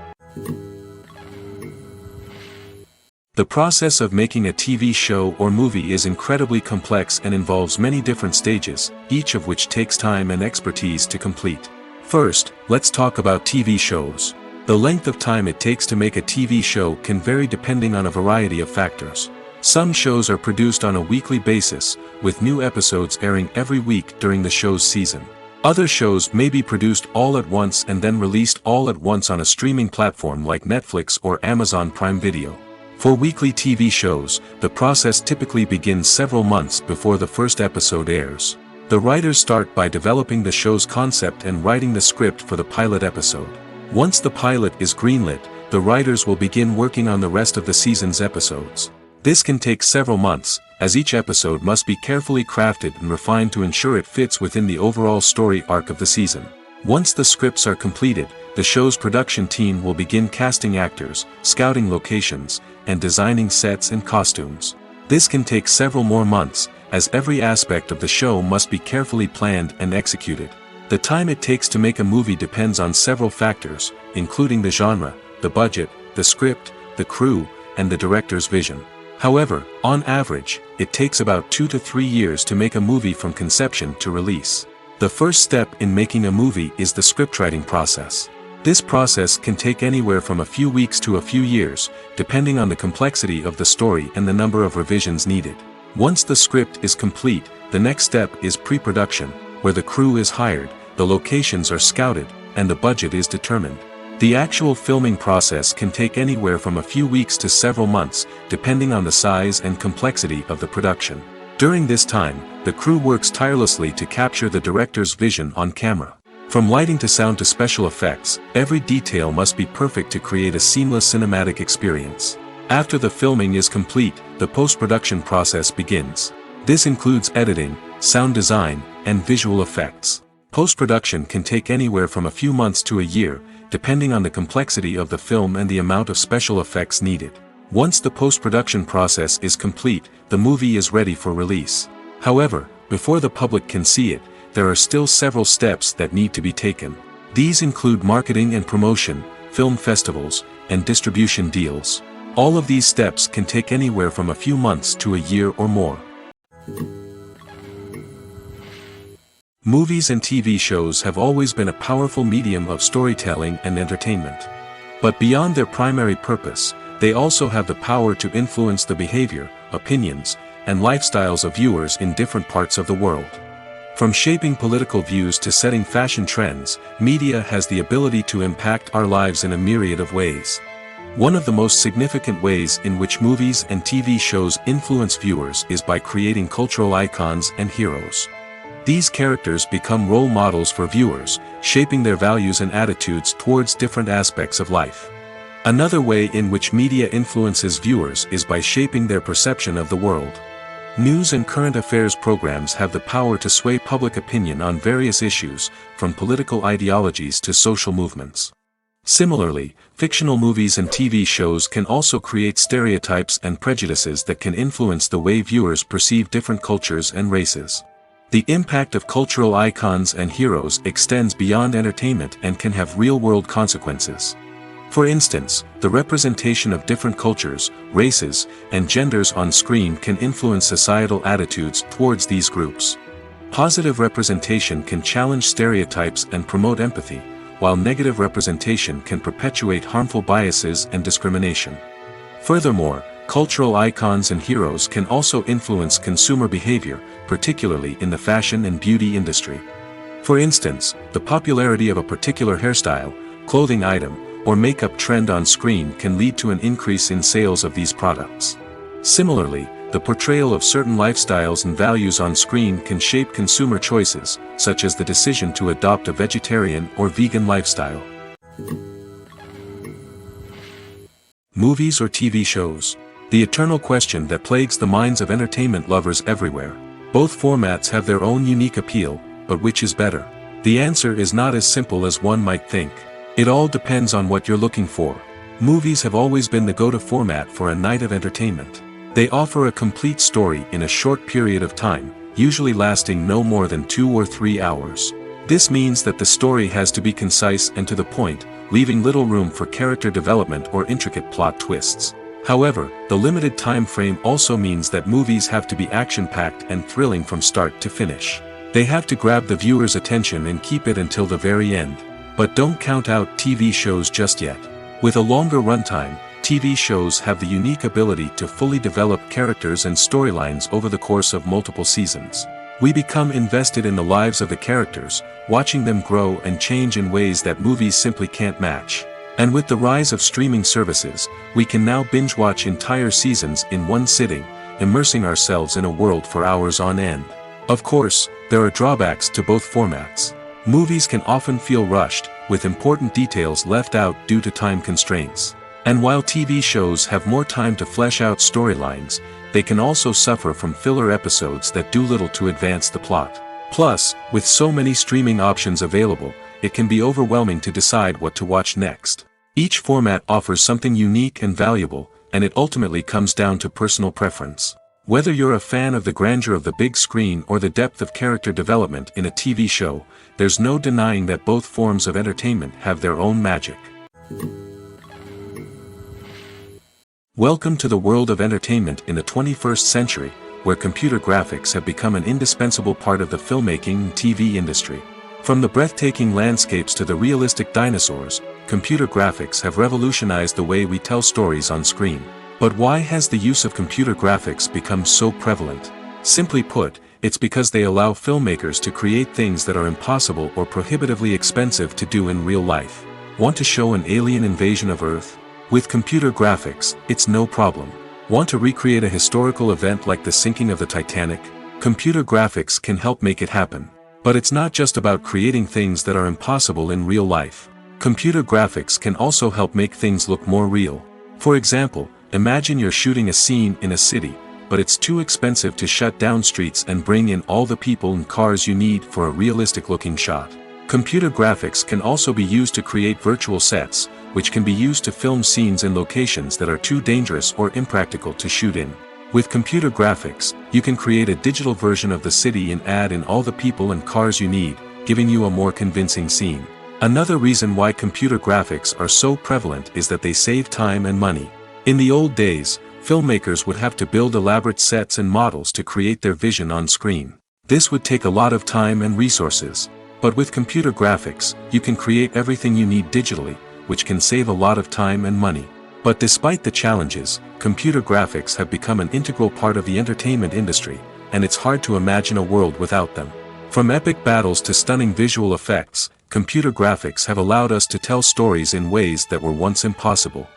The process of making a TV show or movie is incredibly complex and involves many different stages, each of which takes time and expertise to complete. First, let's talk about TV shows. The length of time it takes to make a TV show can vary depending on a variety of factors. Some shows are produced on a weekly basis, with new episodes airing every week during the show's season. Other shows may be produced all at once and then released all at once on a streaming platform like Netflix or Amazon Prime Video. For weekly TV shows, the process typically begins several months before the first episode airs. The writers start by developing the show's concept and writing the script for the pilot episode. Once the pilot is greenlit, the writers will begin working on the rest of the season's episodes. This can take several months, as each episode must be carefully crafted and refined to ensure it fits within the overall story arc of the season. Once the scripts are completed, the show's production team will begin casting actors, scouting locations, and designing sets and costumes. This can take several more months, as every aspect of the show must be carefully planned and executed. The time it takes to make a movie depends on several factors, including the genre, the budget, the script, the crew, and the director's vision. However, on average, it takes about 2 to 3 years to make a movie from conception to release. The first step in making a movie is the scriptwriting process. This process can take anywhere from a few weeks to a few years, depending on the complexity of the story and the number of revisions needed. Once the script is complete, the next step is pre-production, where the crew is hired, the locations are scouted, and the budget is determined. The actual filming process can take anywhere from a few weeks to several months, depending on the size and complexity of the production. During this time, the crew works tirelessly to capture the director's vision on camera. From lighting to sound to special effects, every detail must be perfect to create a seamless cinematic experience. After the filming is complete, the post-production process begins. This includes editing, sound design, and visual effects. Post-production can take anywhere from a few months to a year, depending on the complexity of the film and the amount of special effects needed. Once the post-production process is complete, the movie is ready for release. However, before the public can see it, there are still several steps that need to be taken. These include marketing and promotion, film festivals, and distribution deals. All of these steps can take anywhere from a few months to a year or more. Movies and TV shows have always been a powerful medium of storytelling and entertainment. But beyond their primary purpose, they also have the power to influence the behavior, opinions, and lifestyles of viewers in different parts of the world. From shaping political views to setting fashion trends, media has the ability to impact our lives in a myriad of ways. One of the most significant ways in which movies and TV shows influence viewers is by creating cultural icons and heroes. These characters become role models for viewers, shaping their values and attitudes towards different aspects of life. Another way in which media influences viewers is by shaping their perception of the world. News and current affairs programs have the power to sway public opinion on various issues, from political ideologies to social movements. Similarly, fictional movies and TV shows can also create stereotypes and prejudices that can influence the way viewers perceive different cultures and races. The impact of cultural icons and heroes extends beyond entertainment and can have real-world consequences. For instance, the representation of different cultures, races, and genders on screen can influence societal attitudes towards these groups. Positive representation can challenge stereotypes and promote empathy, while negative representation can perpetuate harmful biases and discrimination. Furthermore, cultural icons and heroes can also influence consumer behavior, particularly in the fashion and beauty industry. For instance, the popularity of a particular hairstyle, clothing item, or makeup trend on screen can lead to an increase in sales of these products. Similarly, the portrayal of certain lifestyles and values on screen can shape consumer choices, such as the decision to adopt a vegetarian or vegan lifestyle. Movies or TV shows? The eternal question that plagues the minds of entertainment lovers everywhere. Both formats have their own unique appeal, but which is better? The answer is not as simple as one might think. It all depends on what you're looking for. Movies have always been the go-to format for a night of entertainment. They offer a complete story in a short period of time, usually lasting no more than 2 or 3 hours. This means that the story has to be concise and to the point, leaving little room for character development or intricate plot twists. However, the limited time frame also means that movies have to be action-packed and thrilling from start to finish. They have to grab the viewer's attention and keep it until the very end. But don't count out TV shows just yet. With a longer runtime, TV shows have the unique ability to fully develop characters and storylines over the course of multiple seasons. We become invested in the lives of the characters, watching them grow and change in ways that movies simply can't match. And with the rise of streaming services, we can now binge-watch entire seasons in one sitting, immersing ourselves in a world for hours on end. Of course, there are drawbacks to both formats. Movies can often feel rushed, with important details left out due to time constraints. And while TV shows have more time to flesh out storylines, they can also suffer from filler episodes that do little to advance the plot. Plus, with so many streaming options available, it can be overwhelming to decide what to watch next. Each format offers something unique and valuable, and it ultimately comes down to personal preference. Whether you're a fan of the grandeur of the big screen or the depth of character development in a TV show, there's no denying that both forms of entertainment have their own magic. Welcome to the world of entertainment in the 21st century, where computer graphics have become an indispensable part of the filmmaking and TV industry. From the breathtaking landscapes to the realistic dinosaurs, computer graphics have revolutionized the way we tell stories on screen. But why has the use of computer graphics become so prevalent? Simply put, it's because they allow filmmakers to create things that are impossible or prohibitively expensive to do in real life. Want to show an alien invasion of Earth? With computer graphics, it's no problem. Want to recreate a historical event like the sinking of the Titanic? Computer graphics can help make it happen. But it's not just about creating things that are impossible in real life. Computer graphics can also help make things look more real. For example, imagine you're shooting a scene in a city, but it's too expensive to shut down streets and bring in all the people and cars you need for a realistic-looking shot. Computer graphics can also be used to create virtual sets, which can be used to film scenes in locations that are too dangerous or impractical to shoot in. With computer graphics, you can create a digital version of the city and add in all the people and cars you need, giving you a more convincing scene. Another reason why computer graphics are so prevalent is that they save time and money. In the old days, filmmakers would have to build elaborate sets and models to create their vision on screen. This would take a lot of time and resources. But with computer graphics, you can create everything you need digitally, which can save a lot of time and money. But despite the challenges, computer graphics have become an integral part of the entertainment industry, and it's hard to imagine a world without them. From epic battles to stunning visual effects, computer graphics have allowed us to tell stories in ways that were once impossible.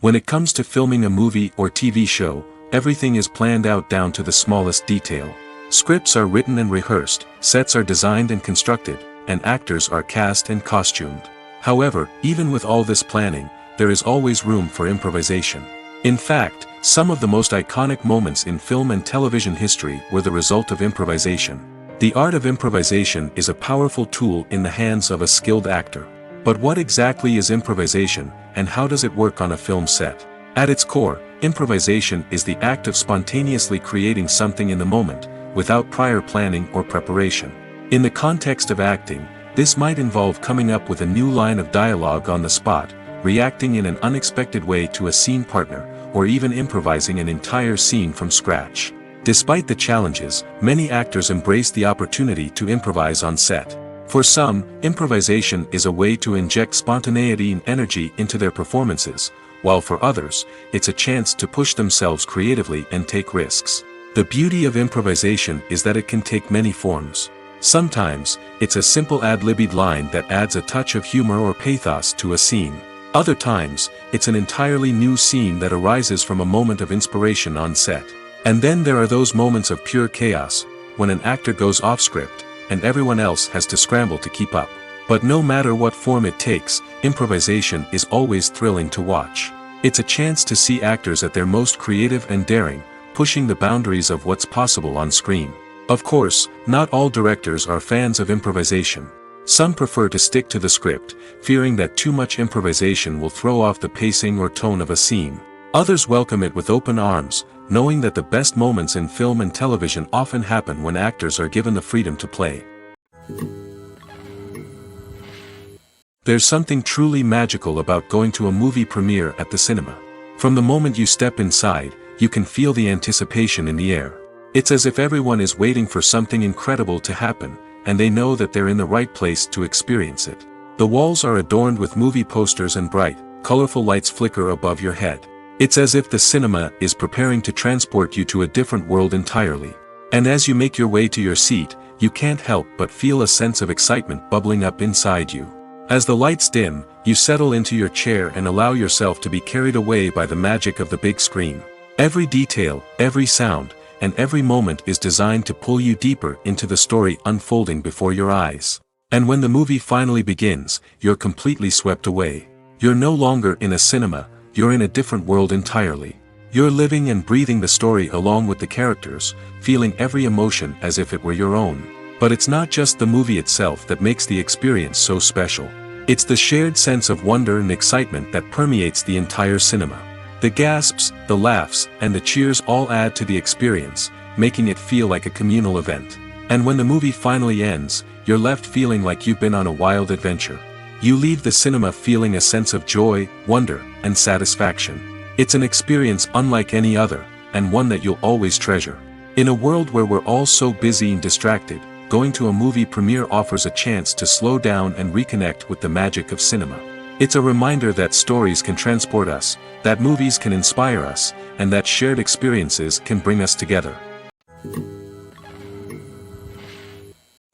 When it comes to filming a movie or TV show, everything is planned out down to the smallest detail. Scripts are written and rehearsed, sets are designed and constructed, and actors are cast and costumed. However, even with all this planning, there is always room for improvisation. In fact, some of the most iconic moments in film and television history were the result of improvisation. The art of improvisation is a powerful tool in the hands of a skilled actor. But what exactly is improvisation, and how does it work on a film set? At its core, improvisation is the act of spontaneously creating something in the moment, without prior planning or preparation. In the context of acting, this might involve coming up with a new line of dialogue on the spot, reacting in an unexpected way to a scene partner, or even improvising an entire scene from scratch. Despite the challenges, many actors embrace the opportunity to improvise on set. For some, improvisation is a way to inject spontaneity and energy into their performances, while for others, it's a chance to push themselves creatively and take risks. The beauty of improvisation is that it can take many forms. Sometimes, it's a simple ad-libbed line that adds a touch of humor or pathos to a scene. Other times, it's an entirely new scene that arises from a moment of inspiration on set. And then there are those moments of pure chaos, when an actor goes off script, and everyone else has to scramble to keep up. But no matter what form it takes, improvisation is always thrilling to watch. It's a chance to see actors at their most creative and daring, pushing the boundaries of what's possible on screen. Of course, not all directors are fans of improvisation. Some prefer to stick to the script, fearing that too much improvisation will throw off the pacing or tone of a scene. Others welcome it with open arms, knowing that the best moments in film and television often happen when actors are given the freedom to play. There's something truly magical about going to a movie premiere at the cinema. From the moment you step inside, you can feel the anticipation in the air. It's as if everyone is waiting for something incredible to happen, and they know that they're in the right place to experience it. The walls are adorned with movie posters and bright, colorful lights flicker above your head. It's as if the cinema is preparing to transport you to a different world entirely. And as you make your way to your seat, you can't help but feel a sense of excitement bubbling up inside you. As the lights dim, you settle into your chair and allow yourself to be carried away by the magic of the big screen. Every detail, every sound, and every moment is designed to pull you deeper into the story unfolding before your eyes. And when the movie finally begins, you're completely swept away. You're no longer in a cinema, you're in a different world entirely. You're living and breathing the story along with the characters, feeling every emotion as if it were your own. But it's not just the movie itself that makes the experience so special. It's the shared sense of wonder and excitement that permeates the entire cinema. The gasps, the laughs, and the cheers all add to the experience, making it feel like a communal event. And when the movie finally ends, you're left feeling like you've been on a wild adventure. You leave the cinema feeling a sense of joy, wonder, and satisfaction. It's an experience unlike any other, and one that you'll always treasure. In a world where we're all so busy and distracted, going to a movie premiere offers a chance to slow down and reconnect with the magic of cinema. It's a reminder that stories can transport us, that movies can inspire us, and that shared experiences can bring us together.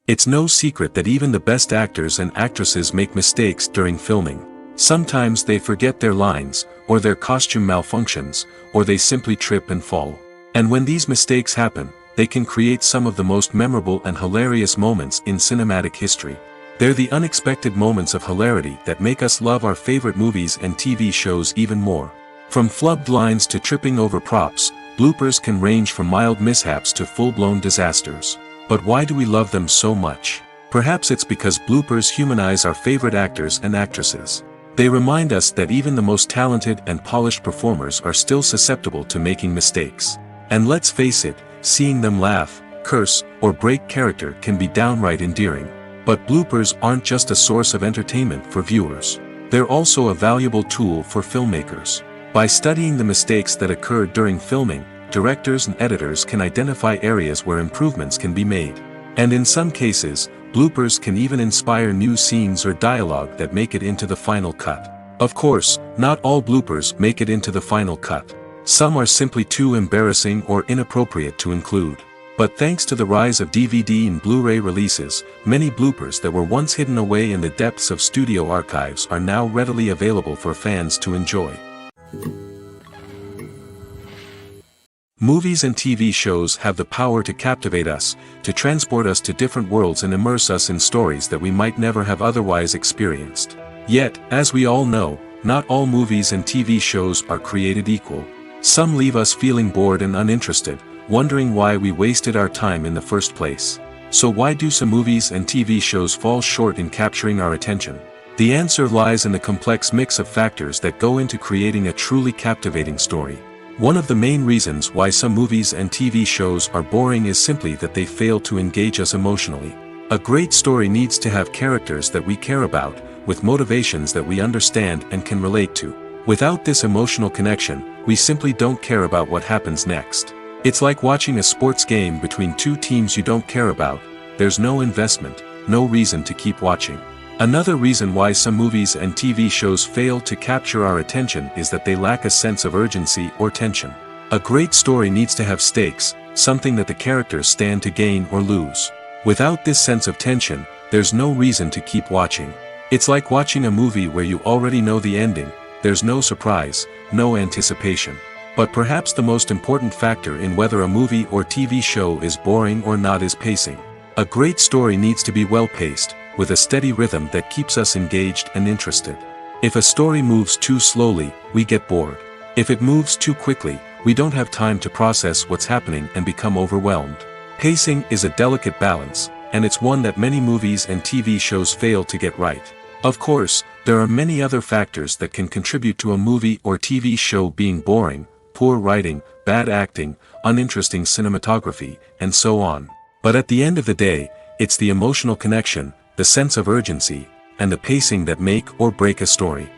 It's no secret that even the best actors and actresses make mistakes during filming. Sometimes they forget their lines, or their costume malfunctions, or they simply trip and fall. And when these mistakes happen, they can create some of the most memorable and hilarious moments in cinematic history. They're the unexpected moments of hilarity that make us love our favorite movies and TV shows even more. From flubbed lines to tripping over props, bloopers can range from mild mishaps to full-blown disasters. But why do we love them so much? Perhaps it's because bloopers humanize our favorite actors and actresses. They remind us that even the most talented and polished performers are still susceptible to making mistakes. And let's face it, seeing them laugh, curse, or break character can be downright endearing. But bloopers aren't just a source of entertainment for viewers. They're also a valuable tool for filmmakers. By studying the mistakes that occurred during filming, directors and editors can identify areas where improvements can be made. And in some cases, bloopers can even inspire new scenes or dialogue that make it into the final cut. Of course, not all bloopers make it into the final cut. Some are simply too embarrassing or inappropriate to include. But thanks to the rise of DVD and Blu-ray releases, many bloopers that were once hidden away in the depths of studio archives are now readily available for fans to enjoy. Movies and TV shows have the power to captivate us, to transport us to different worlds and immerse us in stories that we might never have otherwise experienced. Yet, as we all know, not all movies and TV shows are created equal. Some leave us feeling bored and uninterested, wondering why we wasted our time in the first place. So why do some movies and TV shows fall short in capturing our attention? The answer lies in the complex mix of factors that go into creating a truly captivating story. One of the main reasons why some movies and TV shows are boring is simply that they fail to engage us emotionally. A great story needs to have characters that we care about, with motivations that we understand and can relate to. Without this emotional connection, we simply don't care about what happens next. It's like watching a sports game between two teams you don't care about. There's no investment, no reason to keep watching. Another reason why some movies and TV shows fail to capture our attention is that they lack a sense of urgency or tension. A great story needs to have stakes, something that the characters stand to gain or lose. Without this sense of tension, there's no reason to keep watching. It's like watching a movie where you already know the ending. There's no surprise, no anticipation. But perhaps the most important factor in whether a movie or TV show is boring or not is pacing. A great story needs to be well-paced, with a steady rhythm that keeps us engaged and interested. If a story moves too slowly, we get bored. If it moves too quickly, we don't have time to process what's happening and become overwhelmed. Pacing is a delicate balance, and it's one that many movies and TV shows fail to get right. Of course, there are many other factors that can contribute to a movie or TV show being boring: poor writing, bad acting, uninteresting cinematography, and so on. But at the end of the day, it's the emotional connection, the sense of urgency, and the pacing that make or break a story.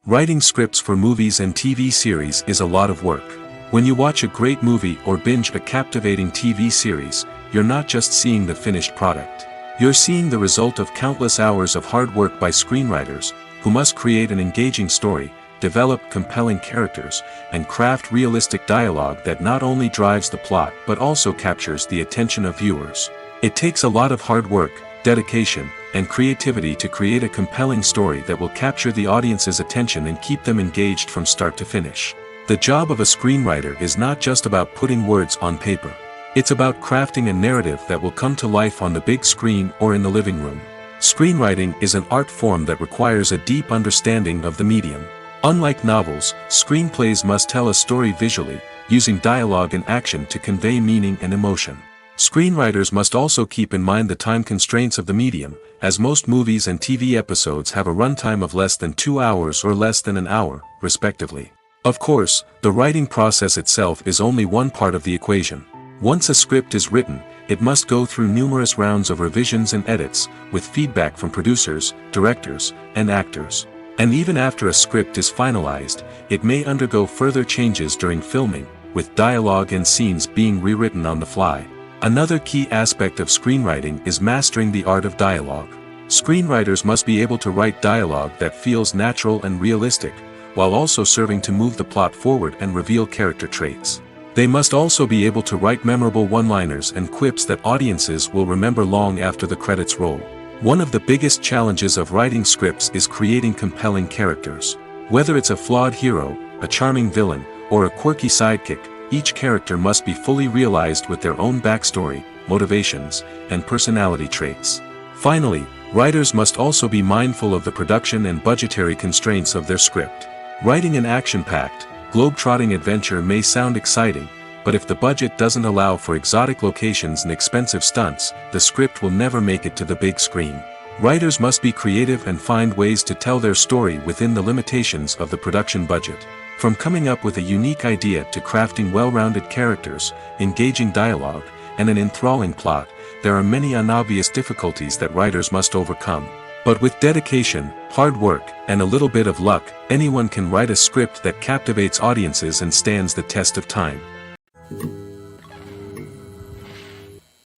Writing scripts for movies and TV series is a lot of work. When you watch a great movie or binge a captivating TV series, you're not just seeing the finished product. You're seeing the result of countless hours of hard work by screenwriters, who must create an engaging story, develop compelling characters, and craft realistic dialogue that not only drives the plot but also captures the attention of viewers. It takes a lot of hard work, dedication, and creativity to create a compelling story that will capture the audience's attention and keep them engaged from start to finish. The job of a screenwriter is not just about putting words on paper. It's about crafting a narrative that will come to life on the big screen or in the living room. Screenwriting is an art form that requires a deep understanding of the medium. Unlike novels, screenplays must tell a story visually, using dialogue and action to convey meaning and emotion. Screenwriters must also keep in mind the time constraints of the medium, as most movies and TV episodes have a runtime of less than 2 hours or less than an hour, respectively. Of course, the writing process itself is only one part of the equation. Once a script is written, it must go through numerous rounds of revisions and edits, with feedback from producers, directors, and actors. And even after a script is finalized, it may undergo further changes during filming, with dialogue and scenes being rewritten on the fly. Another key aspect of screenwriting is mastering the art of dialogue. Screenwriters must be able to write dialogue that feels natural and realistic, while also serving to move the plot forward and reveal character traits. They must also be able to write memorable one-liners and quips that audiences will remember long after the credits roll. One of the biggest challenges of writing scripts is creating compelling characters. Whether it's a flawed hero, a charming villain, or a quirky sidekick, each character must be fully realized with their own backstory, motivations, and personality traits. Finally, writers must also be mindful of the production and budgetary constraints of their script. Writing an action-packed, globe-trotting adventure may sound exciting, but if the budget doesn't allow for exotic locations and expensive stunts, the script will never make it to the big screen. Writers must be creative and find ways to tell their story within the limitations of the production budget. From coming up with a unique idea to crafting well-rounded characters, engaging dialogue, and an enthralling plot, there are many unobvious difficulties that writers must overcome. But with dedication, hard work, and a little bit of luck, anyone can write a script that captivates audiences and stands the test of time.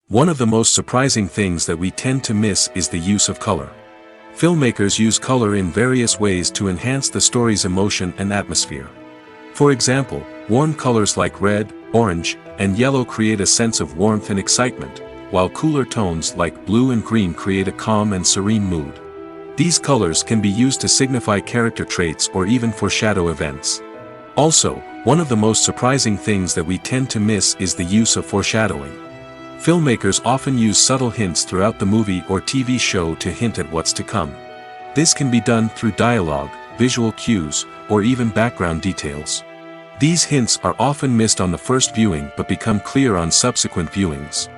One of the most surprising things that we tend to miss is the use of color. Filmmakers use color in various ways to enhance the story's emotion and atmosphere. For example, warm colors like red, orange, and yellow create a sense of warmth and excitement, while cooler tones like blue and green create a calm and serene mood. These colors can be used to signify character traits or even foreshadow events. Also, one of the most surprising things that we tend to miss is the use of foreshadowing. Filmmakers often use subtle hints throughout the movie or TV show to hint at what's to come. This can be done through dialogue, visual cues, or even background details. These hints are often missed on the first viewing but become clear on subsequent viewings.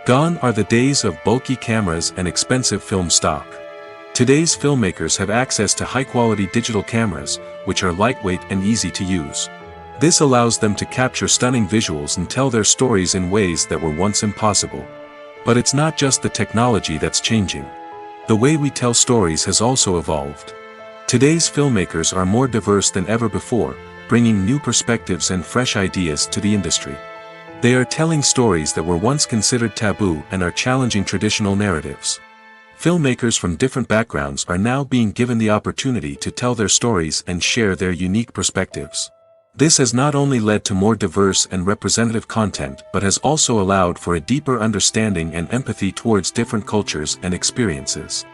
Gone are the days of bulky cameras and expensive film stock. Today's filmmakers have access to high-quality digital cameras, which are lightweight and easy to use. This allows them to capture stunning visuals and tell their stories in ways that were once impossible. But it's not just the technology that's changing. The way we tell stories has also evolved. Today's filmmakers are more diverse than ever before, bringing new perspectives and fresh ideas to the industry. They are telling stories that were once considered taboo and are challenging traditional narratives. Filmmakers from different backgrounds are now being given the opportunity to tell their stories and share their unique perspectives. This has not only led to more diverse and representative content but has also allowed for a deeper understanding and empathy towards different cultures and experiences.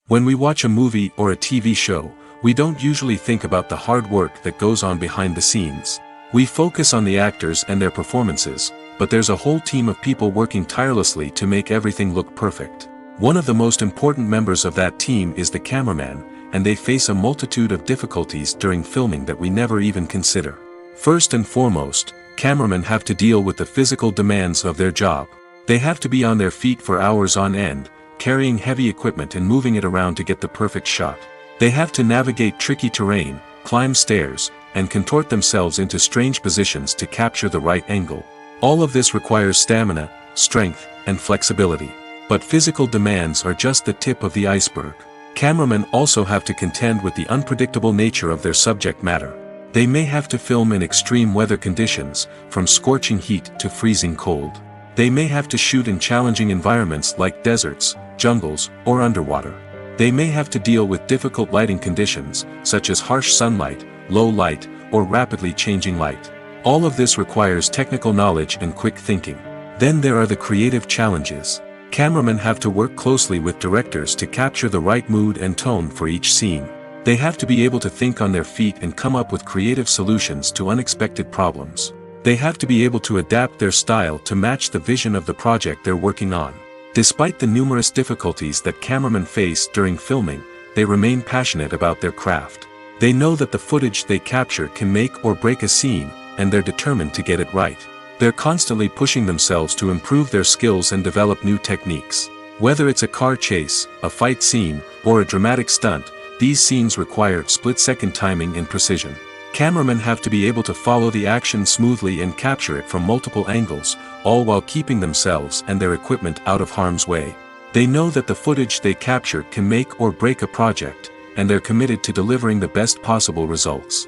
When we watch a movie or a TV show, we don't usually think about the hard work that goes on behind the scenes. We focus on the actors and their performances, but there's a whole team of people working tirelessly to make everything look perfect. One of the most important members of that team is the cameraman, and they face a multitude of difficulties during filming that we never even consider. First and foremost, cameramen have to deal with the physical demands of their job. They have to be on their feet for hours on end, carrying heavy equipment and moving it around to get the perfect shot. They have to navigate tricky terrain, climb stairs, and contort themselves into strange positions to capture the right angle. All of this requires stamina, strength, and flexibility. But physical demands are just the tip of the iceberg. Cameramen also have to contend with the unpredictable nature of their subject matter. They may have to film in extreme weather conditions, from scorching heat to freezing cold. They may have to shoot in challenging environments like deserts, jungles, or underwater. They may have to deal with difficult lighting conditions, such as harsh sunlight, low light, or rapidly changing light. All of this requires technical knowledge and quick thinking. Then there are the creative challenges. Cameramen have to work closely with directors to capture the right mood and tone for each scene. They have to be able to think on their feet and come up with creative solutions to unexpected problems. They have to be able to adapt their style to match the vision of the project they're working on. Despite the numerous difficulties that cameramen face during filming, they remain passionate about their craft. They know that the footage they capture can make or break a scene, and they're determined to get it right. They're constantly pushing themselves to improve their skills and develop new techniques. Whether it's a car chase, a fight scene, or a dramatic stunt, these scenes require split-second timing and precision. Cameramen have to be able to follow the action smoothly and capture it from multiple angles, all while keeping themselves and their equipment out of harm's way. They know that the footage they capture can make or break a project, and they're committed to delivering the best possible results.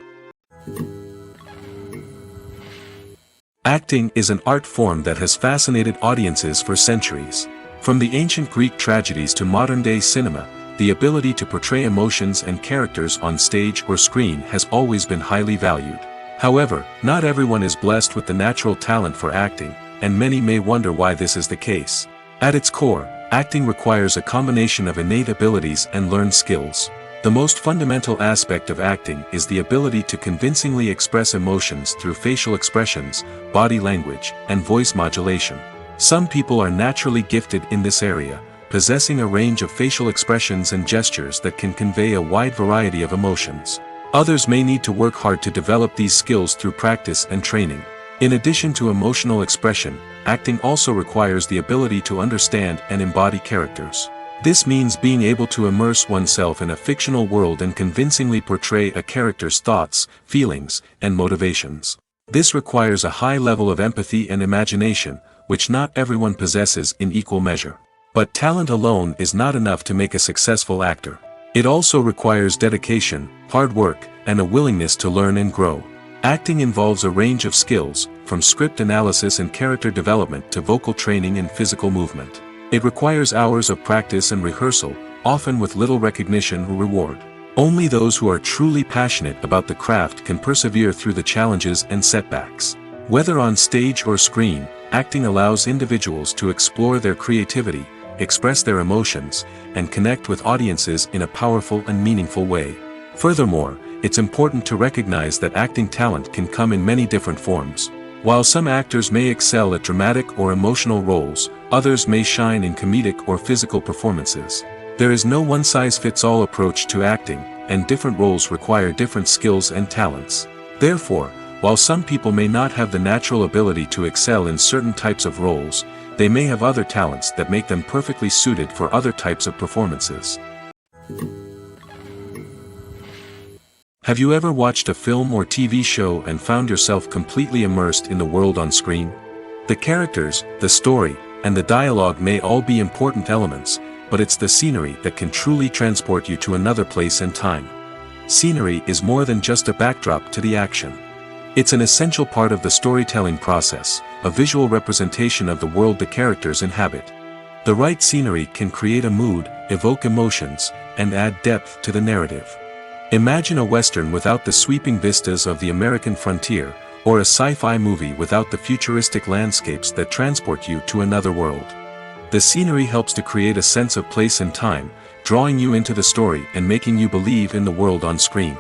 Acting is an art form that has fascinated audiences for centuries. From the ancient Greek tragedies to modern-day cinema, the ability to portray emotions and characters on stage or screen has always been highly valued. However, not everyone is blessed with the natural talent for acting, and many may wonder why this is the case. At its core, acting requires a combination of innate abilities and learned skills. The most fundamental aspect of acting is the ability to convincingly express emotions through facial expressions, body language, and voice modulation. Some people are naturally gifted in this area, possessing a range of facial expressions and gestures that can convey a wide variety of emotions. Others may need to work hard to develop these skills through practice and training. In addition to emotional expression, acting also requires the ability to understand and embody characters. This means being able to immerse oneself in a fictional world and convincingly portray a character's thoughts, feelings, and motivations. This requires a high level of empathy and imagination, which not everyone possesses in equal measure. But talent alone is not enough to make a successful actor. It also requires dedication, hard work, and a willingness to learn and grow. Acting involves a range of skills, from script analysis and character development to vocal training and physical movement. It requires hours of practice and rehearsal, often with little recognition or reward. Only those who are truly passionate about the craft can persevere through the challenges and setbacks. Whether on stage or screen, acting allows individuals to explore their creativity, express their emotions, and connect with audiences in a powerful and meaningful way. Furthermore, it's important to recognize that acting talent can come in many different forms. While some actors may excel at dramatic or emotional roles, others may shine in comedic or physical performances. There is no one-size-fits-all approach to acting, and different roles require different skills and talents. Therefore, while some people may not have the natural ability to excel in certain types of roles, they may have other talents that make them perfectly suited for other types of performances. Have you ever watched a film or TV show and found yourself completely immersed in the world on screen? The characters, the story, and the dialogue may all be important elements, but it's the scenery that can truly transport you to another place and time. Scenery is more than just a backdrop to the action. It's an essential part of the storytelling process, a visual representation of the world the characters inhabit. The right scenery can create a mood, evoke emotions, and add depth to the narrative. Imagine a Western without the sweeping vistas of the American frontier, or a sci-fi movie without the futuristic landscapes that transport you to another world. The scenery helps to create a sense of place and time, drawing you into the story and making you believe in the world on screen.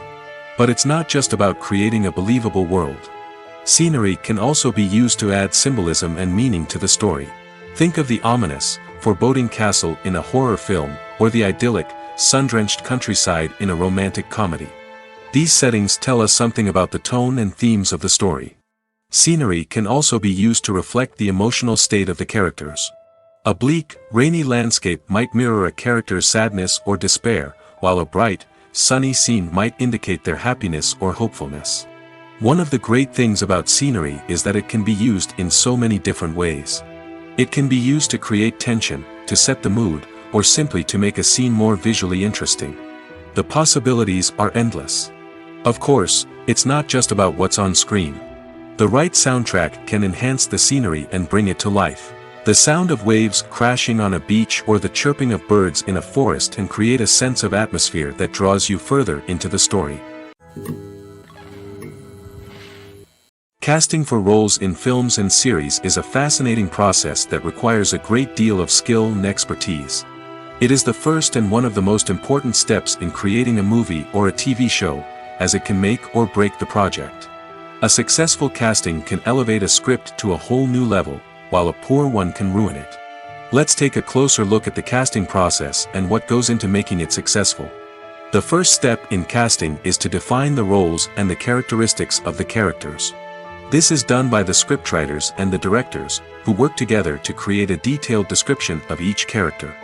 But it's not just about creating a believable world. Scenery can also be used to add symbolism and meaning to the story. Think of the ominous, foreboding castle in a horror film, or the idyllic, sun-drenched countryside in a romantic comedy. These settings tell us something about the tone and themes of the story. Scenery can also be used to reflect the emotional state of the characters. A bleak, rainy landscape might mirror a character's sadness or despair, while a bright, sunny scene might indicate their happiness or hopefulness. One of the great things about scenery is that it can be used in so many different ways. It can be used to create tension, to set the mood, or simply to make a scene more visually interesting. The possibilities are endless. Of course, it's not just about what's on screen. The right soundtrack can enhance the scenery and bring it to life. The sound of waves crashing on a beach or the chirping of birds in a forest can create a sense of atmosphere that draws you further into the story. Casting for roles in films and series is a fascinating process that requires a great deal of skill and expertise. It is the first and one of the most important steps in creating a movie or a TV show, as it can make or break the project. A successful casting can elevate a script to a whole new level, while a poor one can ruin it. Let's take a closer look at the casting process and what goes into making it successful. The first step in casting is to define the roles and the characteristics of the characters. This is done by the scriptwriters and the directors, who work together to create a detailed description of each character.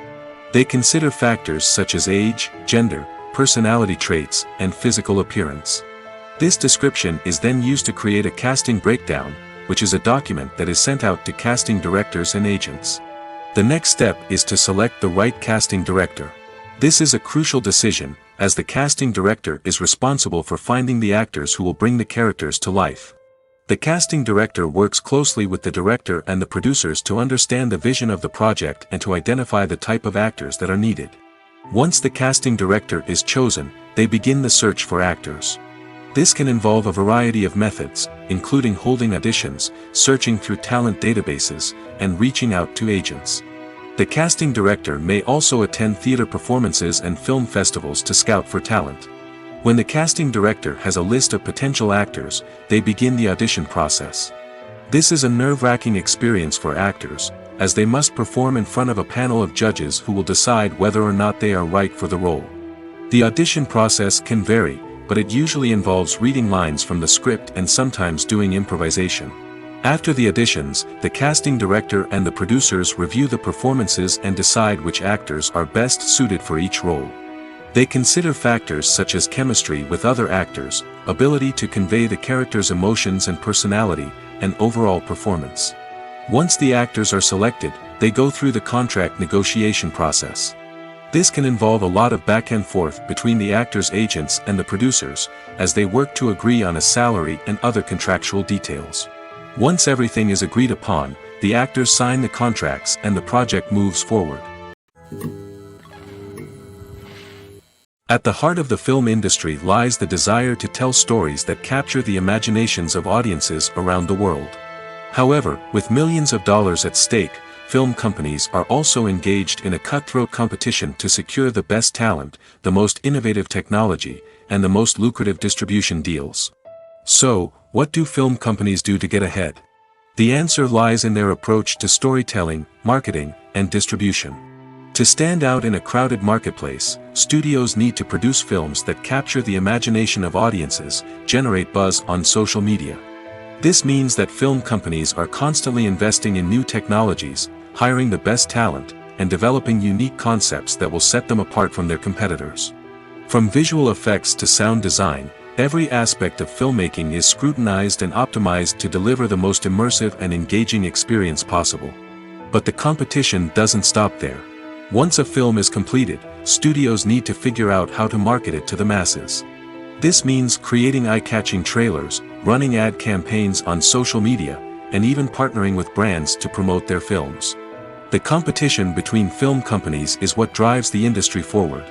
They consider factors such as age, gender, personality traits, and physical appearance. This description is then used to create a casting breakdown, which is a document that is sent out to casting directors and agents. The next step is to select the right casting director. This is a crucial decision, as the casting director is responsible for finding the actors who will bring the characters to life. The casting director works closely with the director and the producers to understand the vision of the project and to identify the type of actors that are needed. Once the casting director is chosen, they begin the search for actors. This can involve a variety of methods, including holding auditions, searching through talent databases, and reaching out to agents. The casting director may also attend theater performances and film festivals to scout for talent. When the casting director has a list of potential actors, they begin the audition process. This is a nerve-wracking experience for actors, as they must perform in front of a panel of judges who will decide whether or not they are right for the role. The audition process can vary, but it usually involves reading lines from the script and sometimes doing improvisation. After the auditions, the casting director and the producers review the performances and decide which actors are best suited for each role. They consider factors such as chemistry with other actors, ability to convey the character's emotions and personality, and overall performance. Once the actors are selected, they go through the contract negotiation process. This can involve a lot of back and forth between the actors' agents and the producers, as they work to agree on a salary and other contractual details. Once everything is agreed upon, the actors sign the contracts and the project moves forward. At the heart of the film industry lies the desire to tell stories that capture the imaginations of audiences around the world. However, with millions of dollars at stake, film companies are also engaged in a cutthroat competition to secure the best talent, the most innovative technology, and the most lucrative distribution deals. So, what do film companies do to get ahead? The answer lies in their approach to storytelling, marketing, and distribution. To stand out in a crowded marketplace, studios need to produce films that capture the imagination of audiences, generate buzz on social media. This means that film companies are constantly investing in new technologies, hiring the best talent, and developing unique concepts that will set them apart from their competitors. From visual effects to sound design, every aspect of filmmaking is scrutinized and optimized to deliver the most immersive and engaging experience possible. But the competition doesn't stop there. Once a film is completed, studios need to figure out how to market it to the masses. This means creating eye-catching trailers, running ad campaigns on social media, and even partnering with brands to promote their films. The competition between film companies is what drives the industry forward.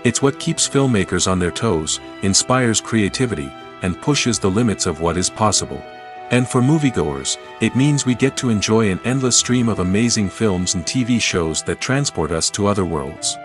It's what keeps filmmakers on their toes, inspires creativity, and pushes the limits of what is possible. And for moviegoers, it means we get to enjoy an endless stream of amazing films and TV shows that transport us to other worlds.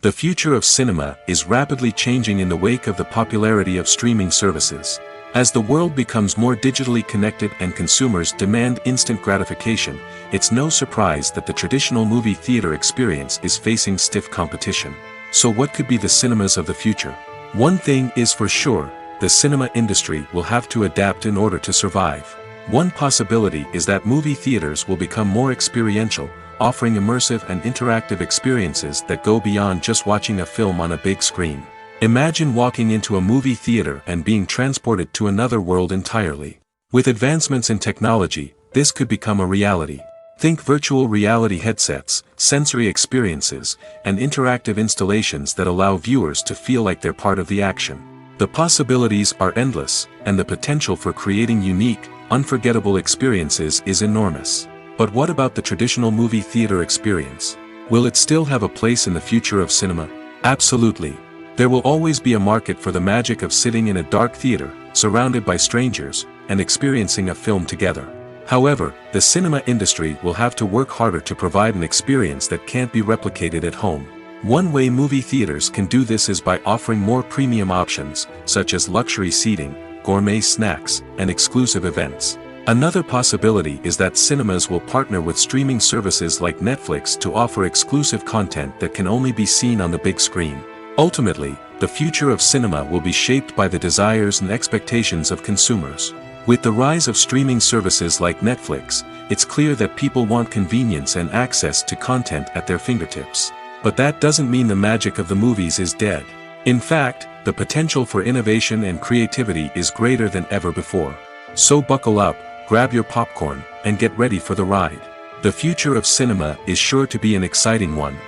The future of cinema is rapidly changing in the wake of the popularity of streaming services. As the world becomes more digitally connected and consumers demand instant gratification, it's no surprise that the traditional movie theater experience is facing stiff competition. So what could be the cinemas of the future? One thing is for sure, the cinema industry will have to adapt in order to survive. One possibility is that movie theaters will become more experiential, offering immersive and interactive experiences that go beyond just watching a film on a big screen. Imagine walking into a movie theater and being transported to another world entirely. With advancements in technology, this could become a reality. Think virtual reality headsets, sensory experiences, and interactive installations that allow viewers to feel like they're part of the action. The possibilities are endless, and the potential for creating unique, unforgettable experiences is enormous. But what about the traditional movie theater experience? Will it still have a place in the future of cinema? Absolutely. There will always be a market for the magic of sitting in a dark theater, surrounded by strangers, and experiencing a film together. However, the cinema industry will have to work harder to provide an experience that can't be replicated at home. One way movie theaters can do this is by offering more premium options, such as luxury seating, gourmet snacks, and exclusive events. Another possibility is that cinemas will partner with streaming services like Netflix to offer exclusive content that can only be seen on the big screen. Ultimately, the future of cinema will be shaped by the desires and expectations of consumers. With the rise of streaming services like Netflix, it's clear that people want convenience and access to content at their fingertips. But that doesn't mean the magic of the movies is dead. In fact, the potential for innovation and creativity is greater than ever before. So buckle up, grab your popcorn, and get ready for the ride. The future of cinema is sure to be an exciting one.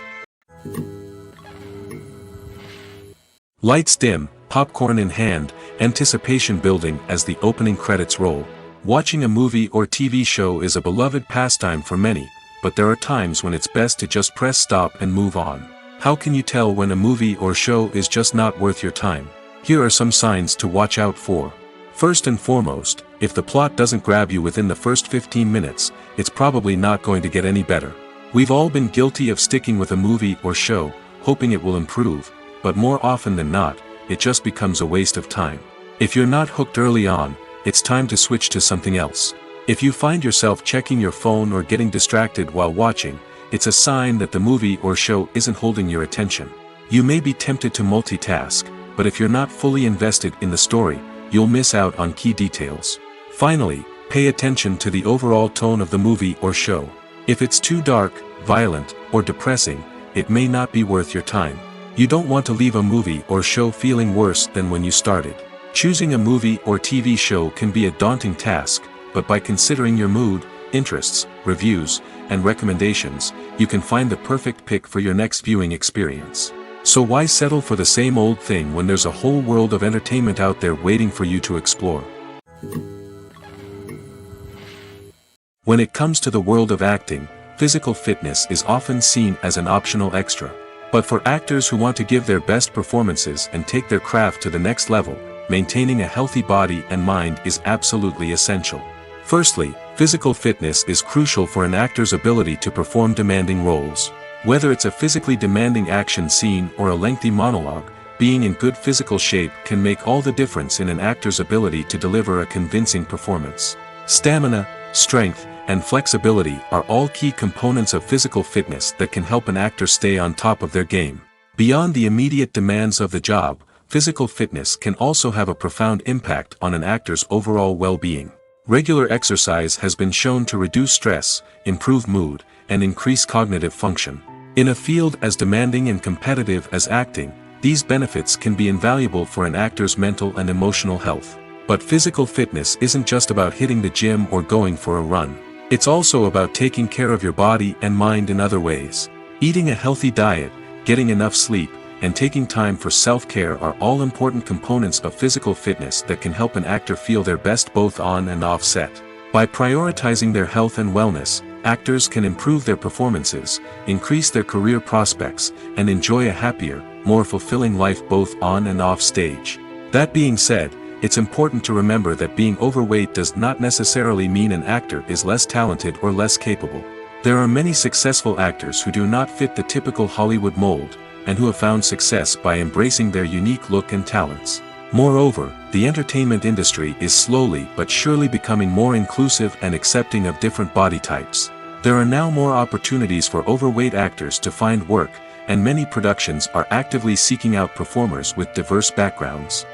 Lights dim, popcorn in hand, anticipation building as the opening credits roll. Watching a movie or TV show is a beloved pastime for many, but there are times when it's best to just press stop and move on. How can you tell when a movie or show is just not worth your time? Here are some signs to watch out for. First and foremost, if the plot doesn't grab you within the first 15 minutes, it's probably not going to get any better. We've all been guilty of sticking with a movie or show, hoping it will improve, but more often than not, it just becomes a waste of time. If you're not hooked early on, it's time to switch to something else. If you find yourself checking your phone or getting distracted while watching, it's a sign that the movie or show isn't holding your attention. You may be tempted to multitask, but if you're not fully invested in the story, you'll miss out on key details. Finally, pay attention to the overall tone of the movie or show. If it's too dark, violent, or depressing, it may not be worth your time. You don't want to leave a movie or show feeling worse than when you started. Choosing a movie or TV show can be a daunting task, but by considering your mood, interests, reviews, and recommendations, you can find the perfect pick for your next viewing experience. So why settle for the same old thing when there's a whole world of entertainment out there waiting for you to explore? When it comes to the world of acting, physical fitness is often seen as an optional extra. But for actors who want to give their best performances and take their craft to the next level, maintaining a healthy body and mind is absolutely essential. Firstly, physical fitness is crucial for an actor's ability to perform demanding roles. Whether it's a physically demanding action scene or a lengthy monologue, being in good physical shape can make all the difference in an actor's ability to deliver a convincing performance. Stamina, strength, and flexibility are all key components of physical fitness that can help an actor stay on top of their game. Beyond the immediate demands of the job, physical fitness can also have a profound impact on an actor's overall well-being. Regular exercise has been shown to reduce stress, improve mood, and increase cognitive function. In a field as demanding and competitive as acting, these benefits can be invaluable for an actor's mental and emotional health. But physical fitness isn't just about hitting the gym or going for a run. It's also about taking care of your body and mind in other ways. Eating a healthy diet, getting enough sleep, and taking time for self-care are all important components of physical fitness that can help an actor feel their best both on and off set. By prioritizing their health and wellness, actors can improve their performances, increase their career prospects, and enjoy a happier, more fulfilling life both on and off stage. That being said, it's important to remember that being overweight does not necessarily mean an actor is less talented or less capable. There are many successful actors who do not fit the typical Hollywood mold, and who have found success by embracing their unique look and talents. Moreover, the entertainment industry is slowly but surely becoming more inclusive and accepting of different body types. There are now more opportunities for overweight actors to find work, and many productions are actively seeking out performers with diverse backgrounds.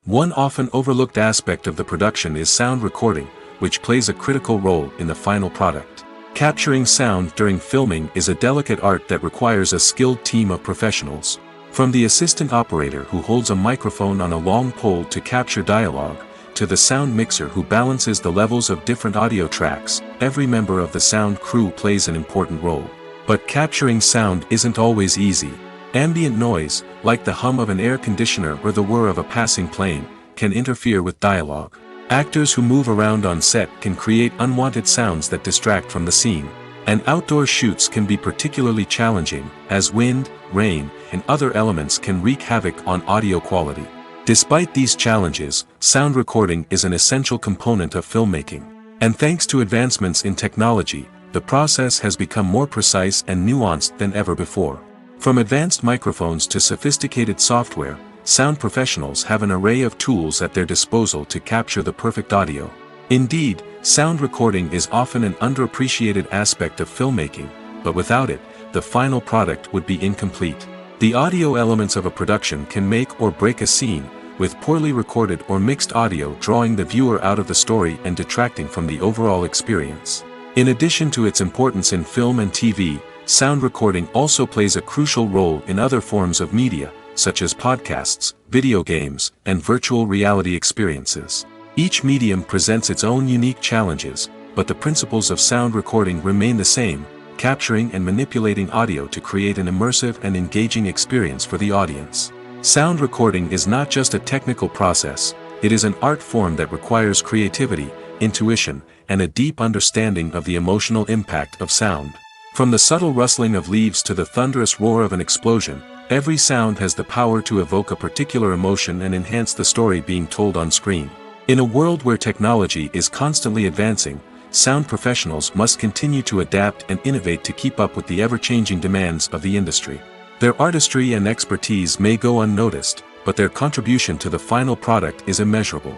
One often overlooked aspect of the production is sound recording, which plays a critical role in the final product. Capturing sound during filming is a delicate art that requires a skilled team of professionals. From the assistant operator who holds a microphone on a long pole to capture dialogue, to the sound mixer who balances the levels of different audio tracks, every member of the sound crew plays an important role. But capturing sound isn't always easy. Ambient noise, like the hum of an air conditioner or the whir of a passing plane, can interfere with dialogue. Actors who move around on set can create unwanted sounds that distract from the scene. And outdoor shoots can be particularly challenging, as wind, rain, and other elements can wreak havoc on audio quality. Despite these challenges, sound recording is an essential component of filmmaking. And thanks to advancements in technology, the process has become more precise and nuanced than ever before. From advanced microphones to sophisticated software, sound professionals have an array of tools at their disposal to capture the perfect audio. Indeed, sound recording is often an underappreciated aspect of filmmaking, but without it, the final product would be incomplete. The audio elements of a production can make or break a scene, with poorly recorded or mixed audio drawing the viewer out of the story and detracting from the overall experience. In addition to its importance in film and TV, sound recording also plays a crucial role in other forms of media, such as podcasts, video games, and virtual reality experiences. Each medium presents its own unique challenges, but the principles of sound recording remain the same: capturing and manipulating audio to create an immersive and engaging experience for the audience. Sound recording is not just a technical process, it is an art form that requires creativity, intuition, and a deep understanding of the emotional impact of sound. From the subtle rustling of leaves to the thunderous roar of an explosion, every sound has the power to evoke a particular emotion and enhance the story being told on screen. In a world where technology is constantly advancing, sound professionals must continue to adapt and innovate to keep up with the ever-changing demands of the industry. Their artistry and expertise may go unnoticed, but their contribution to the final product is immeasurable.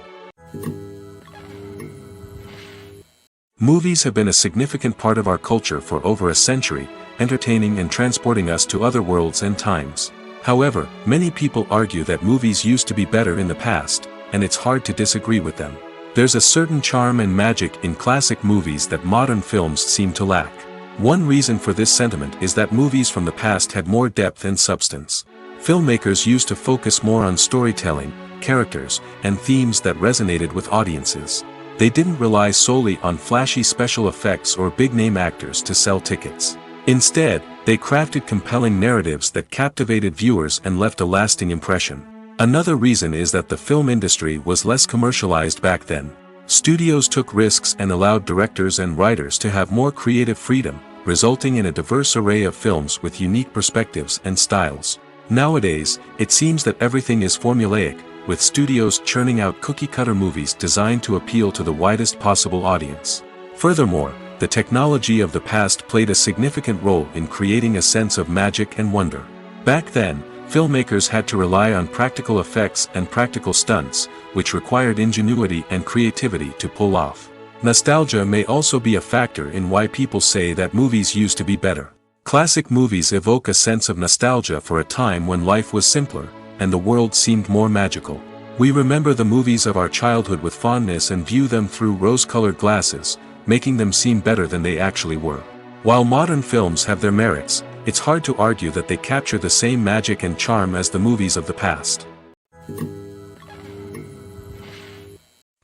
Movies have been a significant part of our culture for over a century, entertaining and transporting us to other worlds and times. However, many people argue that movies used to be better in the past, and it's hard to disagree with them. There's a certain charm and magic in classic movies that modern films seem to lack. One reason for this sentiment is that movies from the past had more depth and substance. Filmmakers used to focus more on storytelling, characters, and themes that resonated with audiences. They didn't rely solely on flashy special effects or big-name actors to sell tickets. Instead, they crafted compelling narratives that captivated viewers and left a lasting impression. Another reason is that the film industry was less commercialized back then. Studios took risks and allowed directors and writers to have more creative freedom, resulting in a diverse array of films with unique perspectives and styles. Nowadays, it seems that everything is formulaic, with studios churning out cookie-cutter movies designed to appeal to the widest possible audience. Furthermore, the technology of the past played a significant role in creating a sense of magic and wonder. Back then, filmmakers had to rely on practical effects and practical stunts, which required ingenuity and creativity to pull off. Nostalgia may also be a factor in why people say that movies used to be better. Classic movies evoke a sense of nostalgia for a time when life was simpler, and the world seemed more magical. We remember the movies of our childhood with fondness and view them through rose-colored glasses, making them seem better than they actually were. While modern films have their merits, it's hard to argue that they capture the same magic and charm as the movies of the past.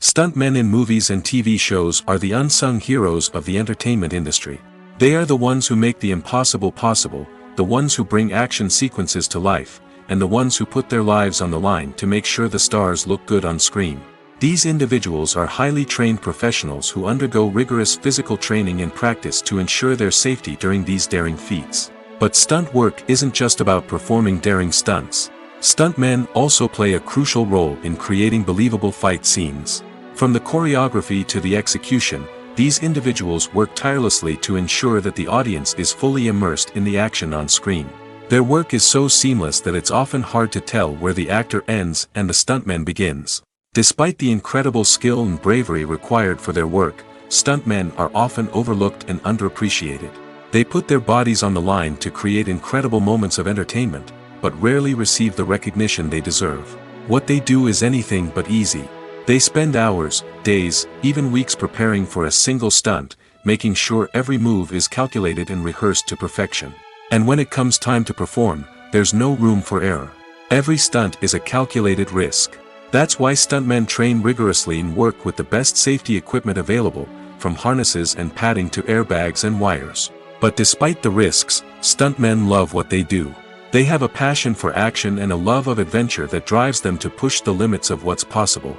Stuntmen in movies and TV shows are the unsung heroes of the entertainment industry. They are the ones who make the impossible possible, the ones who bring action sequences to life, and the ones who put their lives on the line to make sure the stars look good on screen. These individuals are highly trained professionals who undergo rigorous physical training and practice to ensure their safety during these daring feats. But stunt work isn't just about performing daring stunts. Stuntmen also play a crucial role in creating believable fight scenes. From the choreography to the execution, these individuals work tirelessly to ensure that the audience is fully immersed in the action on screen. Their work is so seamless that it's often hard to tell where the actor ends and the stuntman begins. Despite the incredible skill and bravery required for their work, stuntmen are often overlooked and underappreciated. They put their bodies on the line to create incredible moments of entertainment, but rarely receive the recognition they deserve. What they do is anything but easy. They spend hours, days, even weeks preparing for a single stunt, making sure every move is calculated and rehearsed to perfection. And when it comes time to perform, there's no room for error. Every stunt is a calculated risk. That's why stuntmen train rigorously and work with the best safety equipment available, from harnesses and padding to airbags and wires. But despite the risks, stuntmen love what they do. They have a passion for action and a love of adventure that drives them to push the limits of what's possible.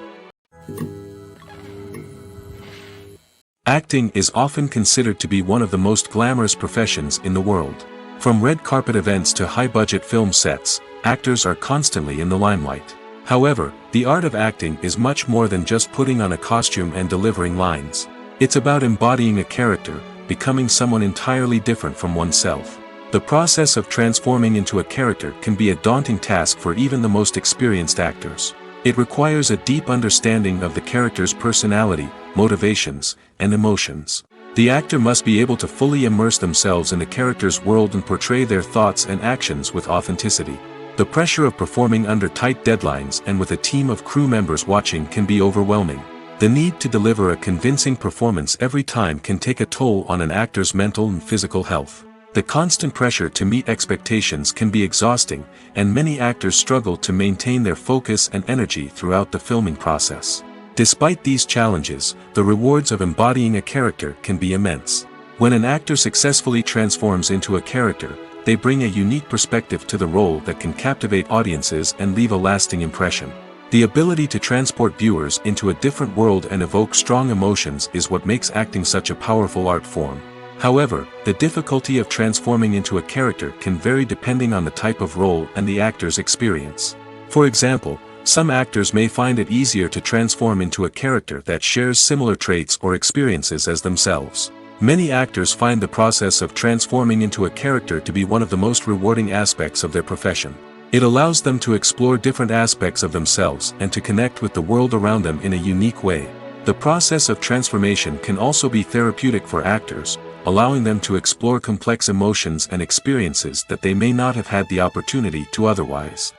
Acting is often considered to be one of the most glamorous professions in the world. From red carpet events to high-budget film sets, actors are constantly in the limelight. However, the art of acting is much more than just putting on a costume and delivering lines. It's about embodying a character, becoming someone entirely different from oneself. The process of transforming into a character can be a daunting task for even the most experienced actors. It requires a deep understanding of the character's personality, motivations, and emotions. The actor must be able to fully immerse themselves in the character's world and portray their thoughts and actions with authenticity. The pressure of performing under tight deadlines and with a team of crew members watching can be overwhelming. The need to deliver a convincing performance every time can take a toll on an actor's mental and physical health. The constant pressure to meet expectations can be exhausting, and many actors struggle to maintain their focus and energy throughout the filming process. Despite these challenges, the rewards of embodying a character can be immense. When an actor successfully transforms into a character, they bring a unique perspective to the role that can captivate audiences and leave a lasting impression. The ability to transport viewers into a different world and evoke strong emotions is what makes acting such a powerful art form. However, the difficulty of transforming into a character can vary depending on the type of role and the actor's experience. For example, some actors may find it easier to transform into a character that shares similar traits or experiences as themselves. Many actors find the process of transforming into a character to be one of the most rewarding aspects of their profession. It allows them to explore different aspects of themselves and to connect with the world around them in a unique way. The process of transformation can also be therapeutic for actors, allowing them to explore complex emotions and experiences that they may not have had the opportunity to otherwise.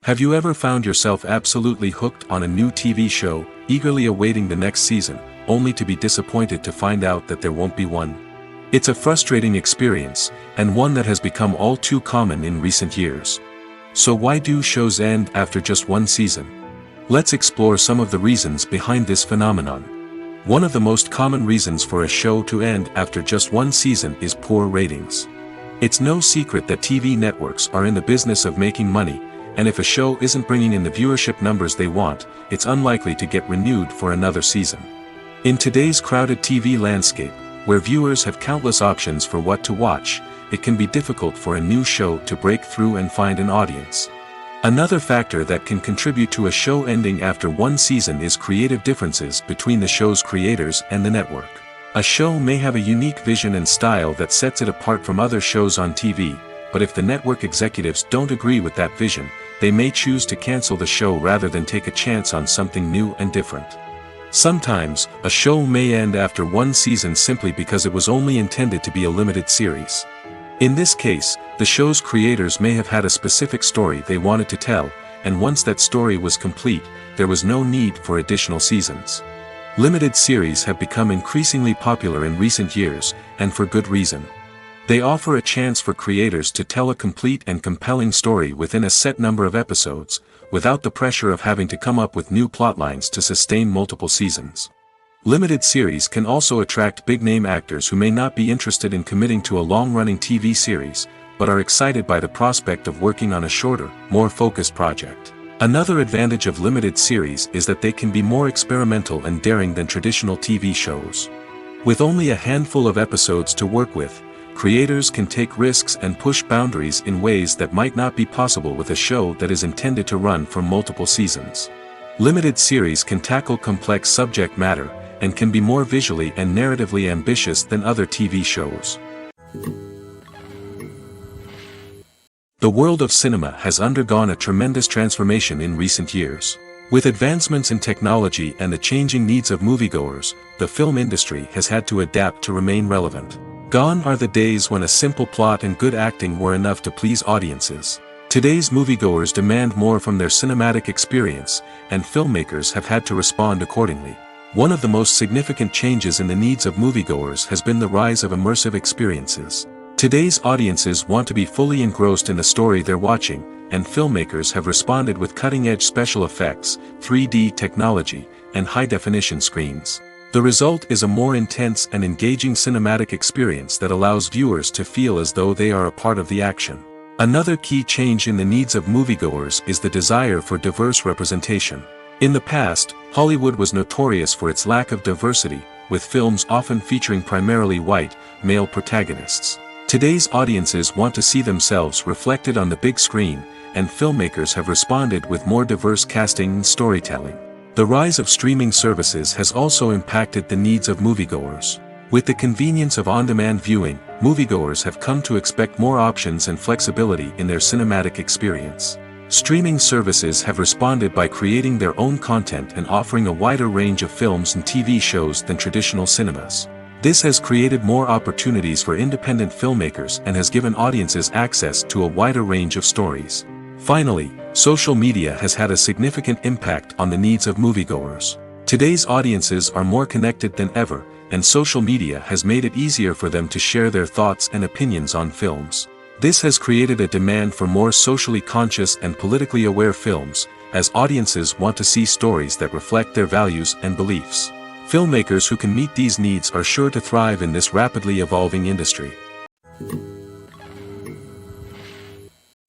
Have you ever found yourself absolutely hooked on a new TV show, eagerly awaiting the next season, only to be disappointed to find out that there won't be one? It's a frustrating experience, and one that has become all too common in recent years. So why do shows end after just one season? Let's explore some of the reasons behind this phenomenon. One of the most common reasons for a show to end after just one season is poor ratings. It's no secret that TV networks are in the business of making money, and if a show isn't bringing in the viewership numbers they want, it's unlikely to get renewed for another season. In today's crowded TV landscape, where viewers have countless options for what to watch, it can be difficult for a new show to break through and find an audience. Another factor that can contribute to a show ending after one season is creative differences between the show's creators and the network. A show may have a unique vision and style that sets it apart from other shows on TV, but if the network executives don't agree with that vision, they may choose to cancel the show rather than take a chance on something new and different. Sometimes, a show may end after one season simply because it was only intended to be a limited series. In this case, the show's creators may have had a specific story they wanted to tell, and once that story was complete, there was no need for additional seasons. Limited series have become increasingly popular in recent years, and for good reason. They offer a chance for creators to tell a complete and compelling story within a set number of episodes, without the pressure of having to come up with new plotlines to sustain multiple seasons. Limited series can also attract big-name actors who may not be interested in committing to a long-running TV series, but are excited by the prospect of working on a shorter, more focused project. Another advantage of limited series is that they can be more experimental and daring than traditional TV shows. With only a handful of episodes to work with, creators can take risks and push boundaries in ways that might not be possible with a show that is intended to run for multiple seasons. Limited series can tackle complex subject matter, and can be more visually and narratively ambitious than other TV shows. The world of cinema has undergone a tremendous transformation in recent years. With advancements in technology and the changing needs of moviegoers, the film industry has had to adapt to remain relevant. Gone are the days when a simple plot and good acting were enough to please audiences. Today's moviegoers demand more from their cinematic experience, and filmmakers have had to respond accordingly. One of the most significant changes in the needs of moviegoers has been the rise of immersive experiences. Today's audiences want to be fully engrossed in the story they're watching, and filmmakers have responded with cutting-edge special effects, 3D technology, and high-definition screens. The result is a more intense and engaging cinematic experience that allows viewers to feel as though they are a part of the action. Another key change in the needs of moviegoers is the desire for diverse representation. In the past, Hollywood was notorious for its lack of diversity, with films often featuring primarily white, male protagonists. Today's audiences want to see themselves reflected on the big screen, and filmmakers have responded with more diverse casting and storytelling. The rise of streaming services has also impacted the needs of moviegoers. With the convenience of on-demand viewing, moviegoers have come to expect more options and flexibility in their cinematic experience. Streaming services have responded by creating their own content and offering a wider range of films and TV shows than traditional cinemas. This has created more opportunities for independent filmmakers and has given audiences access to a wider range of stories. Finally, social media has had a significant impact on the needs of moviegoers. Today's audiences are more connected than ever, and social media has made it easier for them to share their thoughts and opinions on films. This has created a demand for more socially conscious and politically aware films, as audiences want to see stories that reflect their values and beliefs. Filmmakers who can meet these needs are sure to thrive in this rapidly evolving industry.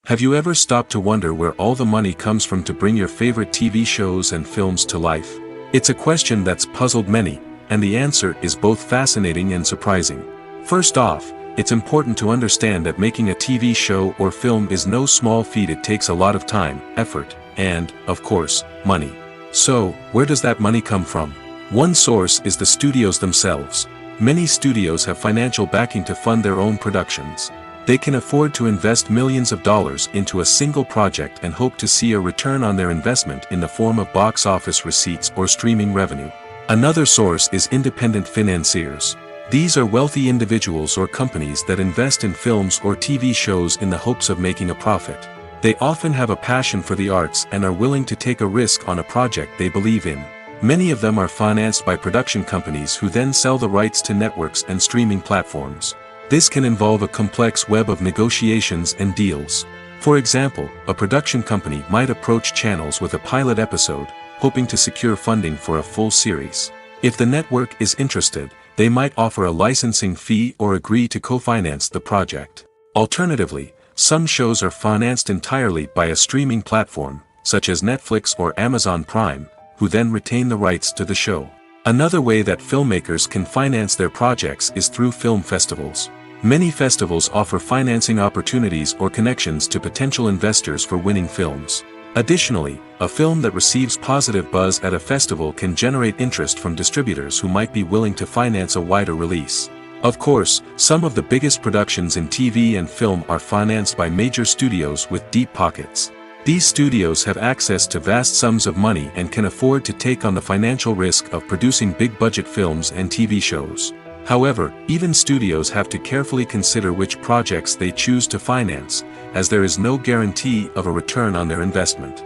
Have you ever stopped to wonder where all the money comes from to bring your favorite TV shows and films to life? It's a question that's puzzled many, and the answer is both fascinating and surprising. First off, it's important to understand that making a TV show or film is no small feat. It takes a lot of time, effort, and, of course, money. So, where does that money come from? One source is the studios themselves. Many studios have financial backing to fund their own productions. They can afford to invest millions of dollars into a single project and hope to see a return on their investment in the form of box office receipts or streaming revenue. Another source is independent financiers. These are wealthy individuals or companies that invest in films or TV shows in the hopes of making a profit. They often have a passion for the arts and are willing to take a risk on a project they believe in. Many of them are financed by production companies who then sell the rights to networks and streaming platforms. This can involve a complex web of negotiations and deals. For example, a production company might approach channels with a pilot episode, hoping to secure funding for a full series. If the network is interested, they might offer a licensing fee or agree to co-finance the project. Alternatively, some shows are financed entirely by a streaming platform, such as Netflix or Amazon Prime, who then retain the rights to the show. Another way that filmmakers can finance their projects is through film festivals. Many festivals offer financing opportunities or connections to potential investors for winning films. Additionally, a film that receives positive buzz at a festival can generate interest from distributors who might be willing to finance a wider release. Of course, some of the biggest productions in TV and film are financed by major studios with deep pockets. These studios have access to vast sums of money and can afford to take on the financial risk of producing big-budget films and TV shows. However, even studios have to carefully consider which projects they choose to finance, as there is no guarantee of a return on their investment.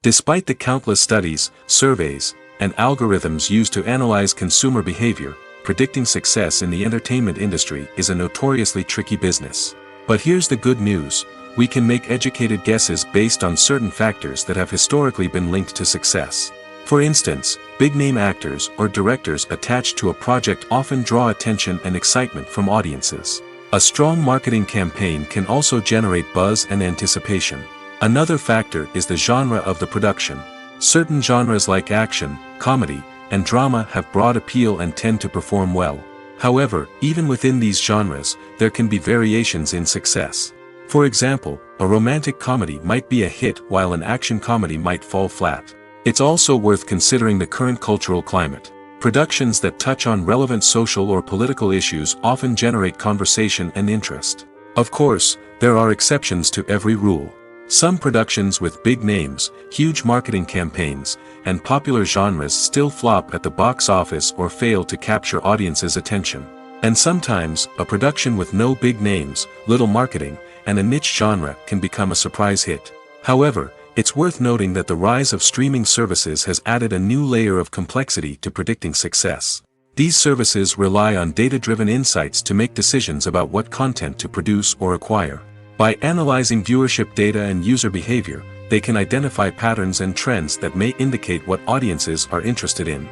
Despite the countless studies, surveys, and algorithms used to analyze consumer behavior, predicting success in the entertainment industry is a notoriously tricky business. But here's the good news: we can make educated guesses based on certain factors that have historically been linked to success. For instance, big-name actors or directors attached to a project often draw attention and excitement from audiences. A strong marketing campaign can also generate buzz and anticipation. Another factor is the genre of the production. Certain genres like action, comedy, and drama have broad appeal and tend to perform well. However, even within these genres, there can be variations in success. For example, a romantic comedy might be a hit while an action comedy might fall flat. It's also worth considering the current cultural climate. Productions that touch on relevant social or political issues often generate conversation and interest. Of course, there are exceptions to every rule. Some productions with big names, huge marketing campaigns, and popular genres still flop at the box office or fail to capture audiences' attention. And sometimes, a production with no big names, little marketing, and a niche genre can become a surprise hit. However, It's worth noting that the rise of streaming services has added a new layer of complexity to predicting success. These services rely on data-driven insights to make decisions about what content to produce or acquire. By analyzing viewership data and user behavior, they can identify patterns and trends that may indicate what audiences are interested in.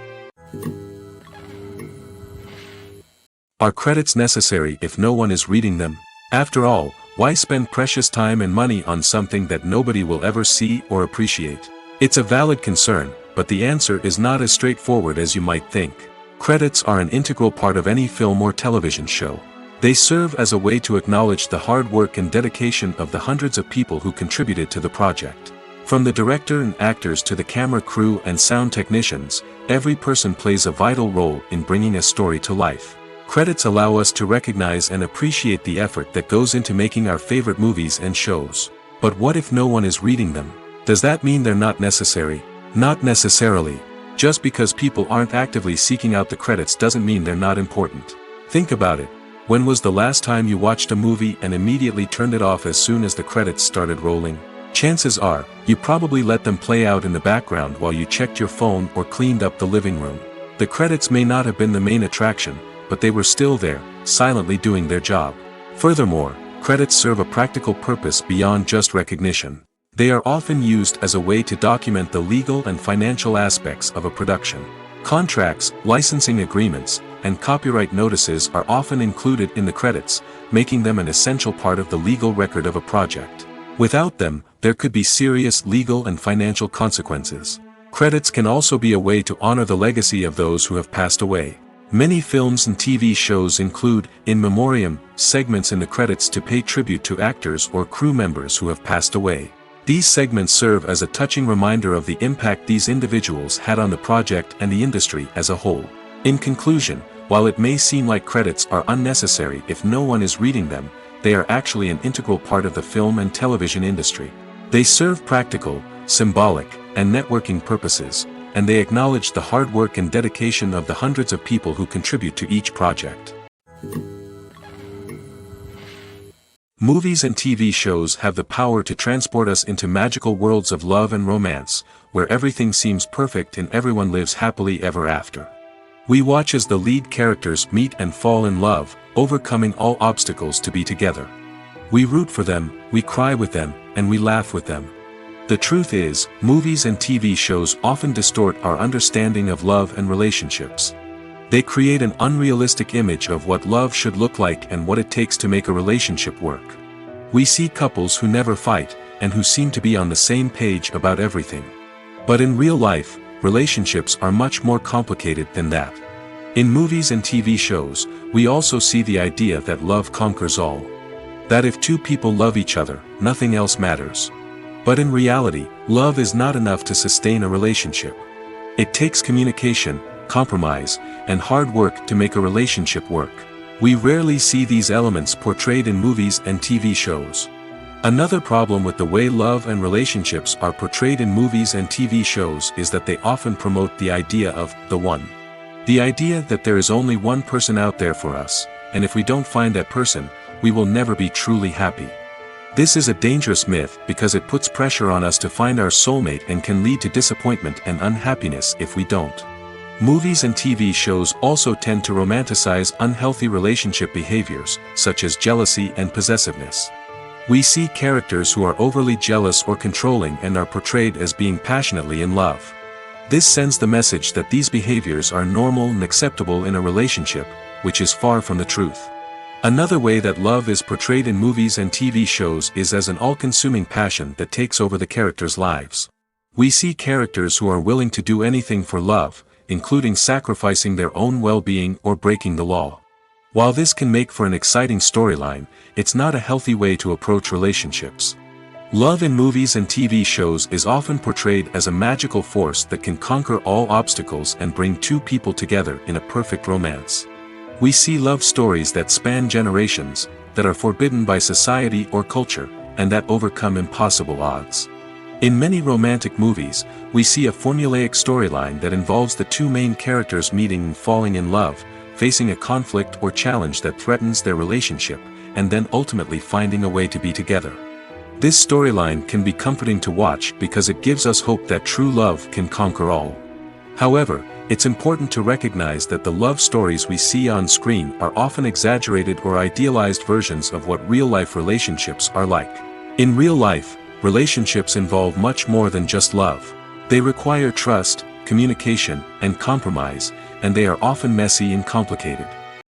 Are credits necessary if no one is reading them? After all, why spend precious time and money on something that nobody will ever see or appreciate? It's a valid concern, but the answer is not as straightforward as you might think. Credits are an integral part of any film or television show. They serve as a way to acknowledge the hard work and dedication of the hundreds of people who contributed to the project. From the director and actors to the camera crew and sound technicians, every person plays a vital role in bringing a story to life. Credits allow us to recognize and appreciate the effort that goes into making our favorite movies and shows. But what if no one is reading them? Does that mean they're not necessary? Not necessarily. Just because people aren't actively seeking out the credits doesn't mean they're not important. Think about it. When was the last time you watched a movie and immediately turned it off as soon as the credits started rolling? Chances are, you probably let them play out in the background while you checked your phone or cleaned up the living room. The credits may not have been the main attraction, but they were still there, silently doing their job. Furthermore, credits serve a practical purpose beyond just recognition. They are often used as a way to document the legal and financial aspects of a production. Contracts, licensing agreements, and copyright notices are often included in the credits, making them an essential part of the legal record of a project. Without them, there could be serious legal and financial consequences. Credits can also be a way to honor the legacy of those who have passed away. Many films and TV shows include, in memoriam, segments in the credits to pay tribute to actors or crew members who have passed away. These segments serve as a touching reminder of the impact these individuals had on the project and the industry as a whole. In conclusion, while it may seem like credits are unnecessary if no one is reading them, they are actually an integral part of the film and television industry. They serve practical, symbolic, and networking purposes, and they acknowledge the hard work and dedication of the hundreds of people who contribute to each project. Movies and TV shows have the power to transport us into magical worlds of love and romance, where everything seems perfect and everyone lives happily ever after. We watch as the lead characters meet and fall in love, overcoming all obstacles to be together. We root for them, we cry with them, and we laugh with them. The truth is, movies and TV shows often distort our understanding of love and relationships. They create an unrealistic image of what love should look like and what it takes to make a relationship work. We see couples who never fight, and who seem to be on the same page about everything. But in real life, relationships are much more complicated than that. In movies and TV shows, we also see the idea that love conquers all. That if two people love each other, nothing else matters. But in reality, love is not enough to sustain a relationship. It takes communication, compromise, and hard work to make a relationship work. We rarely see these elements portrayed in movies and TV shows. Another problem with the way love and relationships are portrayed in movies and TV shows is that they often promote the idea of the one. The idea that there is only one person out there for us, and if we don't find that person, we will never be truly happy. This is a dangerous myth because it puts pressure on us to find our soulmate and can lead to disappointment and unhappiness if we don't. Movies and TV shows also tend to romanticize unhealthy relationship behaviors, such as jealousy and possessiveness. We see characters who are overly jealous or controlling and are portrayed as being passionately in love. This sends the message that these behaviors are normal and acceptable in a relationship, which is far from the truth. Another way that love is portrayed in movies and TV shows is as an all-consuming passion that takes over the characters' lives. We see characters who are willing to do anything for love, including sacrificing their own well-being or breaking the law. While this can make for an exciting storyline, it's not a healthy way to approach relationships. Love in movies and TV shows is often portrayed as a magical force that can conquer all obstacles and bring two people together in a perfect romance. We see love stories that span generations, that are forbidden by society or culture, and that overcome impossible odds. In many romantic movies, we see a formulaic storyline that involves the two main characters meeting and falling in love, facing a conflict or challenge that threatens their relationship, and then ultimately finding a way to be together. This storyline can be comforting to watch because it gives us hope that true love can conquer all. However, it's important to recognize that the love stories we see on screen are often exaggerated or idealized versions of what real-life relationships are like. In real life, relationships involve much more than just love. They require trust, communication, and compromise, and they are often messy and complicated.